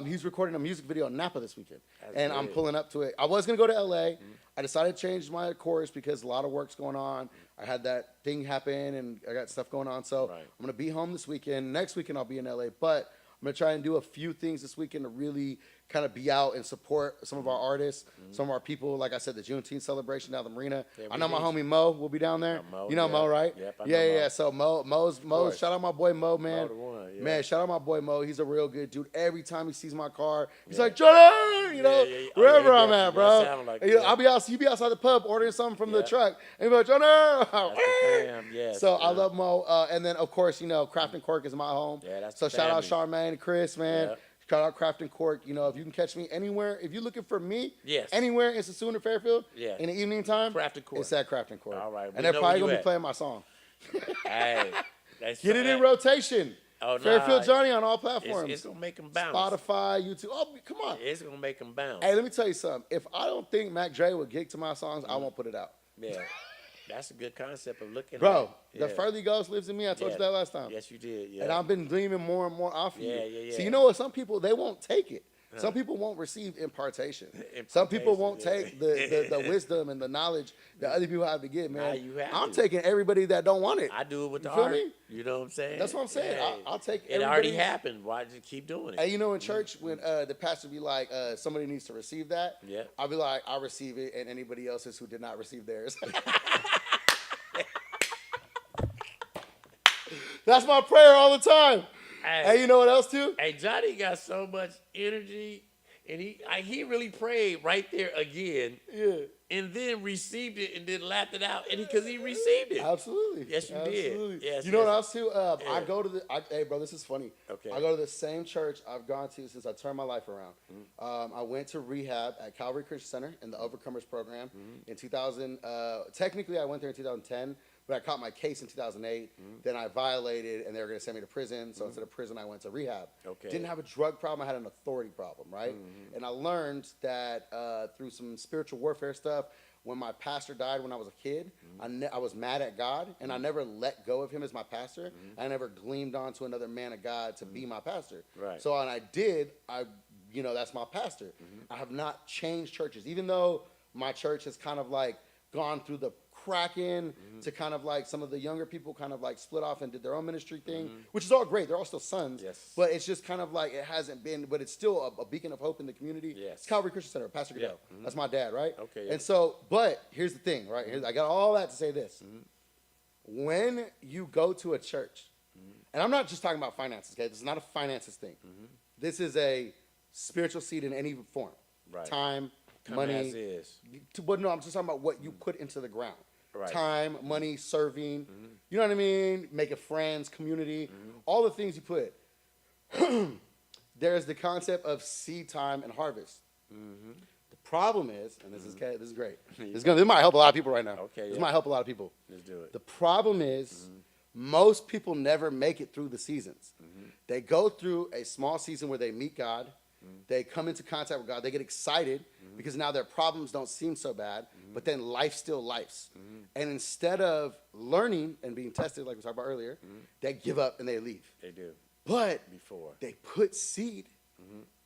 He's recording a music video in Napa this weekend, That's and I'm good. pulling up to it. I was gonna go to LA. I decided to change my course because a lot of work's going on. I had that thing happen, and I got stuff going on. So Right. I'm gonna be home this weekend. Next weekend I'll be in LA, but I'm gonna try and do a few things this weekend to really kind of be out and support some of our artists, some of our people. Like I said, the Juneteenth celebration down at the marina. Yeah, I we know my need homie Mo will be down there. Yeah, Mo, you know yeah. Mo, right? Yep, I know yeah, Mo. yeah. So Mo's course. shout out my boy Mo, man. Mo the one, yeah. Man, shout out my boy Mo. He's a real good dude. Every time he sees my car, he's Yeah. like, Jonny, you know, Yeah, yeah. Oh, wherever yeah, I'm yeah, at, bro. sound like You know, that. he be outside the pub ordering something from the Yeah. truck, and he'll be like, Jonny. That's the fam, yes. So I yeah. love Mo, and then of course Craft and Cork is my home. Yeah, that's so the shout out family. Charmaine and Chris, man. Yeah. Shout out Crafton Cork. You know, if you can catch me anywhere, if you're looking for me, Yes. anywhere in Sassoon or Fairfield, Yeah. in the evening time, Crafton Cork. it's at Crafton Cork. All right. And they're probably going to be playing my song. Hey. Get it in rotation. Oh, Fairfield nah, Jonny on all platforms. It's going to make them bounce. Spotify, YouTube. Oh, come on. It's going to make them bounce. Hey, let me tell you something. If I don't think Mac Dre would gig to my songs, I won't put it out. Yeah. That's a good concept of looking Bro, at. the further ghost lives in me. I told you that last time. Yes, you did. Yeah. And I've been gleaming more and more off of you. Yeah. So you know what? Some people, they won't take it. Some people won't receive impartation. Some people won't take the wisdom and the knowledge that other people have to give, man. Nah, you have I'm to. taking everybody that don't want it. I do it with the You feel art. me? You know what I'm saying? That's what I'm saying. Yeah. I'll take It already everybody's- happened. Why did you keep doing it? Hey, you know, in church, when the pastor be like, somebody needs to receive that, Yeah. I'll be like, I receive it, and anybody else's who did not receive theirs. That's my prayer all the time. Hey, you know what else, too? Hey, Johnny got so much energy, and he really prayed right there again. Yeah. And then received it and then laughed it out, and because he received it. Absolutely. Yes, you Absolutely. did. Yes, you know yes. what else, too? Yeah. I go to the, hey, bro, this is funny. Okay. I go to the same church I've gone to since I turned my life around. I went to rehab at Calvary Christian Center in the Overcomers program in 2000. Technically, I went there in 2010. But I caught my case in 2008. Then I violated, and they were going to send me to prison. So instead of prison, I went to rehab. Okay. Didn't have a drug problem. I had an authority problem, right? And I learned that through some spiritual warfare stuff, when my pastor died when I was a kid, I was mad at God, and I never let go of him as my pastor. I never gleamed onto another man of God to be my pastor. Right. So when I did, that's my pastor. I have not changed churches, even though my church has kind of like gone through the cracking to kind of like some of the younger people kind of like split off and did their own ministry thing, which is all great. They're all still sons. Yes. But it's just kind of like it hasn't been, but it's still a beacon of hope in the community. Yes. It's Calvary Christian Center, Pastor Goodell. That's my dad, right? Okay, yeah. And so, but here's the thing, right? I got all that to say this. When you go to a church, and I'm not just talking about finances, okay? This is not a finances thing. This is a spiritual seed in any form. Right. Time, Come money. as is. But no, I'm just talking about what you put into the ground. Right. Time, money, serving. You know what I mean? Making friends, community, all the things you put. There's the concept of seed time and harvest. The problem is, and this is great. This might help a lot of people right now. Okay, This yeah. might help a lot of people. Let's do it. The problem is, most people never make it through the seasons. They go through a small season where they meet God. They come into contact with God. They get excited because now their problems don't seem so bad, but then life still lifes. And instead of learning and being tested, like we talked about earlier, they give up and they leave. They do. But Before. they put seed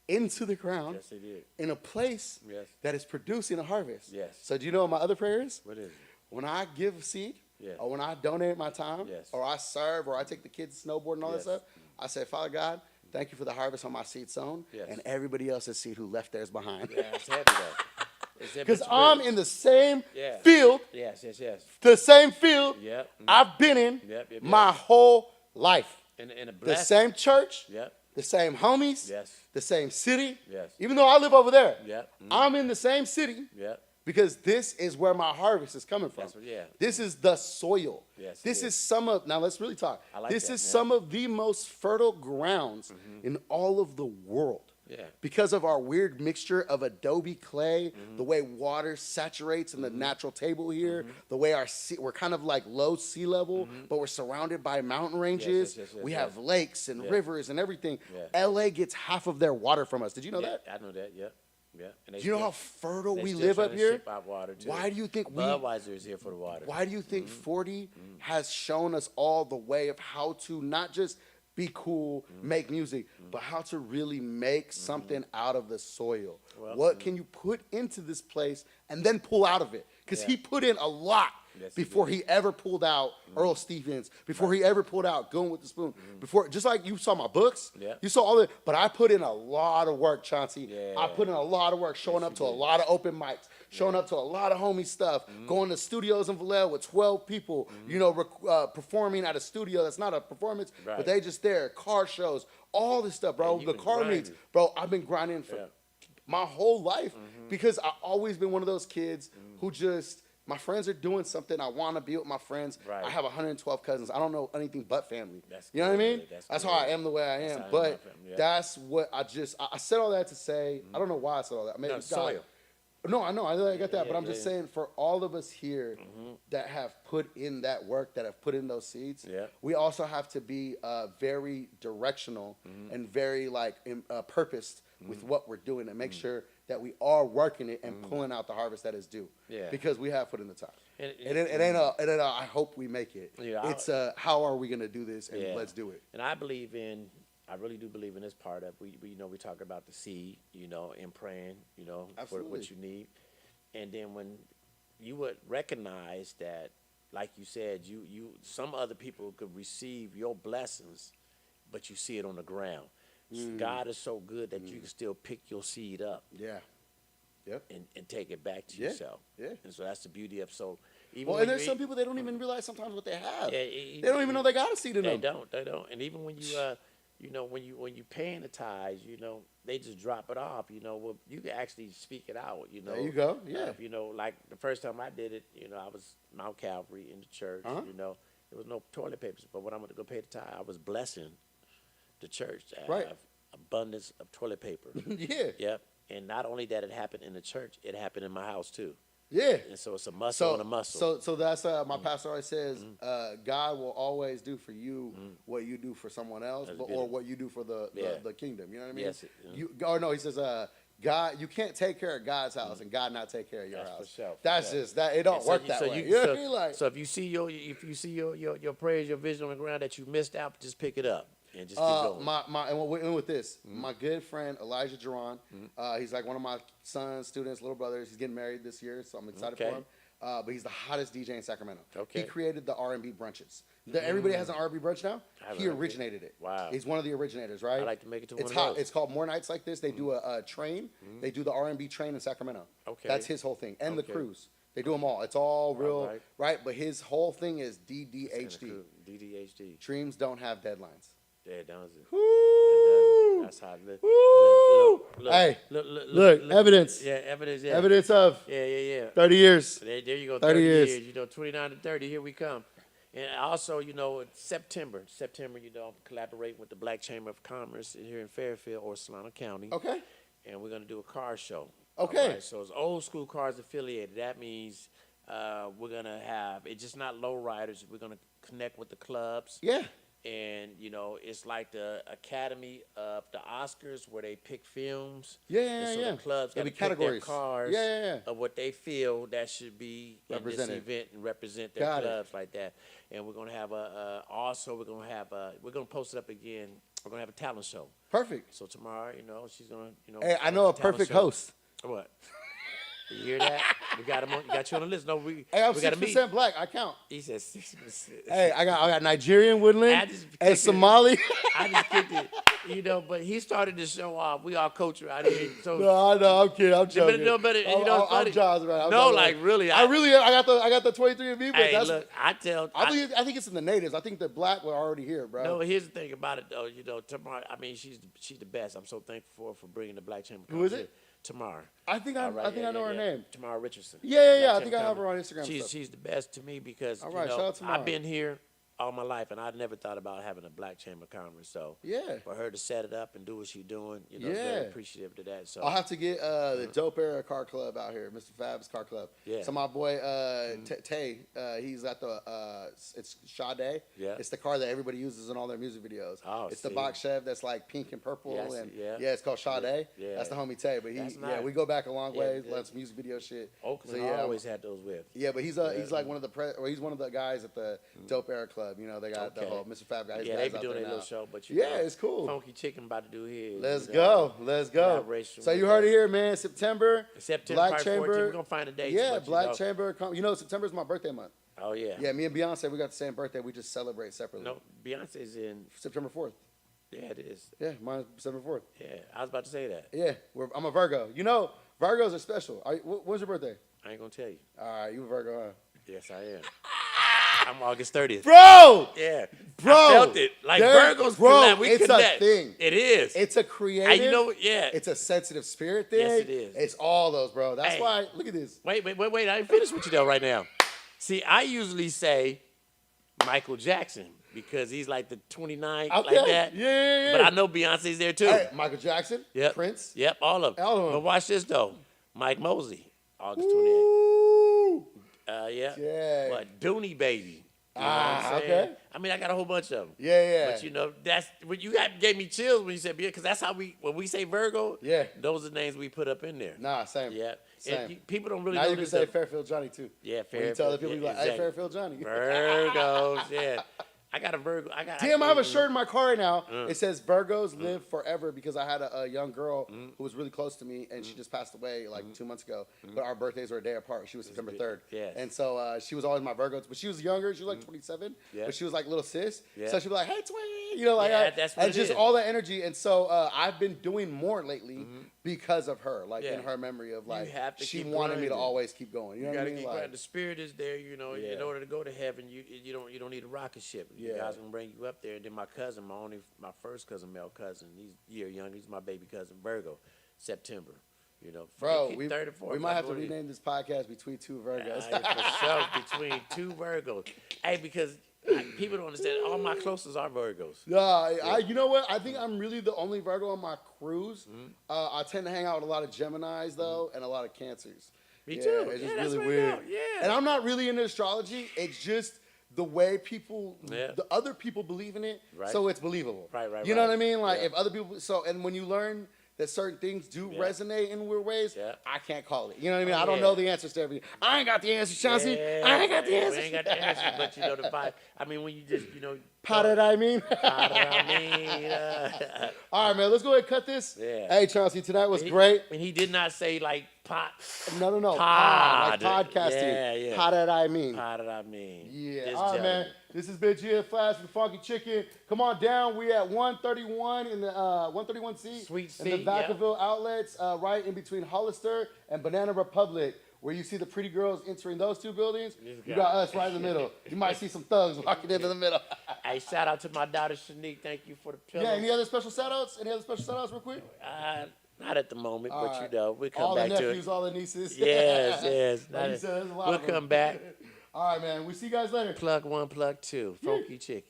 into the ground Yes, they did. in a place Yes. that is producing a harvest. Yes. So do you know what my other prayer is? What is it? When I give seed, Yeah. or when I donate my time, Yes. or I serve, or I take the kids to snowboard and all Yes. that stuff, I say, Father God, thank you for the harvest on my seed sown, Yes. and everybody else's seed who left theirs behind. Yeah, it's heavy though. It's heavy. Because It's I'm rich. in the same Yeah. field, Yes. the same field Yep. I've been in Yep. my whole life. And a The blessed. same church, Yep. the same homies, Yes. the same city. Yes. Even though I live over there, Yep. I'm in the same city. Yep. Because this is where my harvest is coming from. That's what- yeah. This is the soil. Yes, This it is some of, now let's really talk. I like this that, is yeah. some of the most fertile grounds in all of the world. Yeah. Because of our weird mixture of adobe clay, the way water saturates in the natural table here, the way we're kind of like low sea level, but we're surrounded by mountain ranges. yes, we yes. have lakes and rivers and everything. Yeah. LA gets half of their water from us. Did you know Yeah, that? I know that. Yep. Yeah. And they Do you know still- how fertile they we still live trying up to here? ship out water too. Why do you think Budweiser is here for the water? Why do you think 40 has shown us all the way of how to not just be cool, make music, but how to really make something out of the soil? Well, what can you put into this place and then pull out of it? Because Yeah. he put in a lot Yes, he before he ever pulled out Earl Stevens, before he ever pulled out Going with the Spoon, before, just like you saw my books, Yeah. you saw all that, but I put in a lot of work, Chauncey. Yeah. I put in a lot of work showing up to a lot of open mics, showing up to a lot of homie stuff, going to studios in Vallejo with 12 people, performing at a studio that's not a performance, Right. but they just there, car shows, all this stuff, bro. Yeah, you The been car meets, grinding. bro. I've been grinding for Yeah. my whole life because I've always been one of those kids who just My friends are doing something. I want to be with my friends. Right. I have 112 cousins. I don't know anything but family. That's you know what I mean? good. That's That's how I good. am the way I That's am. how I am But my family, yeah. that's what I said all that to say. I don't know why I said all that. Maybe No, God- soil. No, I know. I get that. Yeah, but I'm yeah, just yeah. saying for all of us here that have put in that work, that have put in those seeds, Yeah. we also have to be very directional and very purposed with what we're doing and make sure that we are working it and pulling out the harvest that is due. Yeah. Because we have put in the time. And It ain't a I hope we make it. Yeah, It's how are we gonna do this and Yeah. let's do it. And I really do believe in this part of we you know we talk about the seed, you know, and praying, you know, for Absolutely. what you need, and then when you would recognize that, like you said, you some other people could receive your blessings, but you see it on the ground. God is so good that you can still pick your seed up Yeah. Yep. and take it back to Yeah. yourself. Yeah. And so that's the beauty of even Well, when and there's you some people they don't even realize sometimes what they have. Yeah, They don't even know they got a seed in They them. don't. And even when you you know, when you paying the tithes, you know, they just drop it off. You know, well, you can actually speak it out. You know, There you go. Yeah. you know, like the first time I did it, you know, I was Mount Calvary in the church. Uh-huh. You know, there was no toilet papers, but when I went to go pay the tithe, I was blessing the church to Right. have abundance of toilet paper. Yeah. Yep. And not only that it happened in the church, it happened in my house too. Yeah. And so it's a muscle and a muscle. So that's my pastor always says, God will always do for you what you do for someone else, That's or good. what you do for Yeah. the kingdom. You know what I mean? Yes, He says, God, you can't take care of God's house and God not take care of your That's house. for sure, for That's sure. just that. It don't And work that way. You know what I mean? Like, so if you see your prayers, your vision on the ground that you missed out, just pick it up and just keep going. and with this, my good friend Elijah Duran, he's like one of my son's students, little brothers. He's getting married this year, so I'm excited for Okay. him. But he's the hottest DJ in Sacramento. Okay. He created the R&B brunches. Everybody has an R&B brunch now. I've He heard of it. originated it. Wow. He's one of the originators, right? I'd like to make it to It's one of hot. those. It's called More Nights Like This. They do a train. They do the R&B train in Sacramento. Okay. That's his whole thing. And the Okay. cruise. They do them all. It's all real, right. right? But his whole thing is DDHD. DDHD. Dreams don't have deadlines. Yeah, it does it. Woo! That's how it looks. Woo! Look, Hey, look, evidence. Yeah, evidence. Yeah. Evidence of Yeah. 30 years. There you go. 30 years. You know, 29 to 30. Here we come. And also, you know, September, you know, I'm collaborating with the Black Chamber of Commerce here in Fairfield or Solano County. Okay. And we're going to do a car show. Okay. All right, so it's old school cars affiliated. That means we're going to have, it's just not low riders. We're going to connect with the clubs. Yeah. And, you know, it's like the Academy of the Oscars where they pick films. Yeah, And so yeah. the clubs got There'll to be pick their categories. cars Yeah. of what they feel that should be in this Represented. event and represent their Got it. clubs like that. And we're going to have we're going to post it up again. We're going to have a talent show. Perfect. So tomorrow, you know, she's going to, you know. Hey, I know a talent perfect show. host. What? You hear that? We got him on. Got you on the list. No, we Hey, I'm we got to meet. 6% black. I count. He said 6%. Hey, I got Nigerian Woodland I just and kicked it. Somali. I just kicked it, you know. But he started to show off. We all culture out here. So No, I know. I'm kidding. I'm joking. no, but you know, it's I'm funny. Jaws, man. I'm No, Jaws, like man. really. I got the 23 of me, but Hey, that's. look, I think it's in the natives. I think the black were already here, bro. No, here's the thing about it, though. You know, Tamar. I mean, she's the best. I'm so thankful for bringing the Black Chamber. Who is Conference it? here. Tamar. I think I know her name. Tamar Richardson. Yeah. Black I think I Chamber have her on Conference. Instagram. and stuff. She's the best to me because All you right, know, shout out to Tamar. I've been here all my life, and I never thought about having a Black Chamber Conference. So Yeah. for her to set it up and do what she's doing, you know, Yeah. very appreciative to that. So I'll have to get the Dope Era Car Club out here, Mr. Fab's Car Club. Yeah. So my boy Tay, he's at the it's Sade. Yeah. It's the car that everybody uses in all their music videos. Oh, it's the see. box Chev that's like pink and purple, Yes, and yeah. it's called Sade. Yeah. That's the homie Tay, but That's nice. we go back a long Yeah, way. yeah. Lots of music video shit. Oakland So, yeah, always had those with. Yeah, but he's like one of the he's one of the guys at the Dope Era Club. You know, they got the Okay. whole Mr. Fab guy. His Yeah, guys they be out doing there their now. little show, but you Yeah, know, it's cool. Funky Chicken about to do his. Let's you go. know, Let's go. collaboration So with you heard us. it here, man. September. September Black 14th. Chamber. We're gonna find a date. Yeah, but, Black you know, Chamber. You know, September's my birthday month. Oh yeah. Yeah, me and Beyonce, we got the same birthday. We just celebrate separately. No, Beyonce's in. September 4th. Yeah, it is. Yeah, mine's September 4th. Yeah, I was about to say that. Yeah, I'm a Virgo. You know, Virgos are special. When's your birthday? I ain't gonna tell you. All right, you a Virgo, huh? Yes, I am. I'm August 30th. Bro! Yeah. Bro! I felt it. Like Virgos connect. We it's connect. a thing. It is. It's a creative. And you know what? Yeah. It's a sensitive spirit thing. Yes, it is. It's all those, bro. That's Hey. why, look at this. Wait. I ain't finished with you though right now. See, I usually say Michael Jackson because he's like the 29th, Okay. like that. Yeah. But I know Beyonce's there too. Hey, Michael Jackson, Yep. Prince. Yep, all of them. All of 'em. But watch this though. Mike Mosley, August 28th. Ooh. Yeah. Yeah. But Dooney Baby. You know what I'm saying? Okay. I mean, I got a whole bunch of them. Yeah. But you know, that's when you gave me chills when you said because that's how when we say Virgo. Yeah. Those are names we put up in there. Nah, same. Yeah. Same. And people don't really Now know you can this say stuff. Fairfield Johnny too. Yeah, When Fairfield. you tell the people, yeah, you like, hey, exactly. Fairfield Johnny. Virgos, yeah. I got a Virgo. Damn, I have a shirt in my car right now. It says Virgos live forever because I had a young girl who was really close to me and she just passed away like 2 months ago. But our birthdays were a day apart. She was September 3rd. Yes. And so she was always my Virgos. But she was younger. She was like 27. Yeah. But she was like little sis. Yeah. So she'd be like, hey, twin. You know, like Yeah, that. that's what And it just is. all that energy. And so I've been doing more lately because of her, like Yeah. in her memory of like, have to she keep wanted me to grinding. always keep going. You know You what I gotta mean? keep Like, going. The spirit is there, you know. Yeah. In order to go to heaven, you don't need a rocket ship. Yeah. God's gonna bring you up there. And then my cousin, my first cousin, male cousin, he's a year younger. He's my baby cousin, Virgo, September. You know, bro, Keep we 34. might have to rename this podcast Between Two Virgos. For sure, between two Virgos. Hey, because people don't understand. All my closest are Virgos. Yeah, you know what? I think I'm really the only Virgo on my cruise. I tend to hang out with a lot of Geminis though, and a lot of Cancers. Me Yeah, too. It's just that's really what I weird. know. Yeah. And I'm not really into astrology. It's just the way people, Yeah. the other people believe in it, Right. so it's believable. Right, You know right. what I mean? Like Yeah. if other people, and when you learn that certain things do Yeah. resonate in weird ways, Yeah. I can't call it. You know what I mean? Oh, I don't yeah. know the answers to everything. I ain't got the answers, Chauncey. I ain't got the answers. We ain't got the answers, but you know the vibe. I mean, when you just How did I mean? How did I mean? All right, man. Let's go ahead and cut this. Yeah. Hey, Chauncey, tonight was great. And he did not say like pot. No. Pod. Like podcasting. Yeah. How did I mean? How did I mean? Yeah. This All right, gentleman. man. This has been Genie of The Flats with Fonky Chicken. Come on down. We at 131 in the 131C. Sweet in the seat, Vacaville outlets, right in between Hollister and Banana Republic. Where you see the pretty girls entering those two buildings, you got us right in the middle. You might see some thugs walking into the middle. Hey, shout out to my daughter Shanique. Thank you for the pillow. Yeah, any other special shout-outs? Any other special shout-outs real quick? Not at the moment, All but right. you know, we'll come All back the to nephews, it. all the nieces. Yes. Like you said, there's a lot We'll of them. come back. All right, man. We'll see you guys later. Plug one, plug two. Funky Chicken.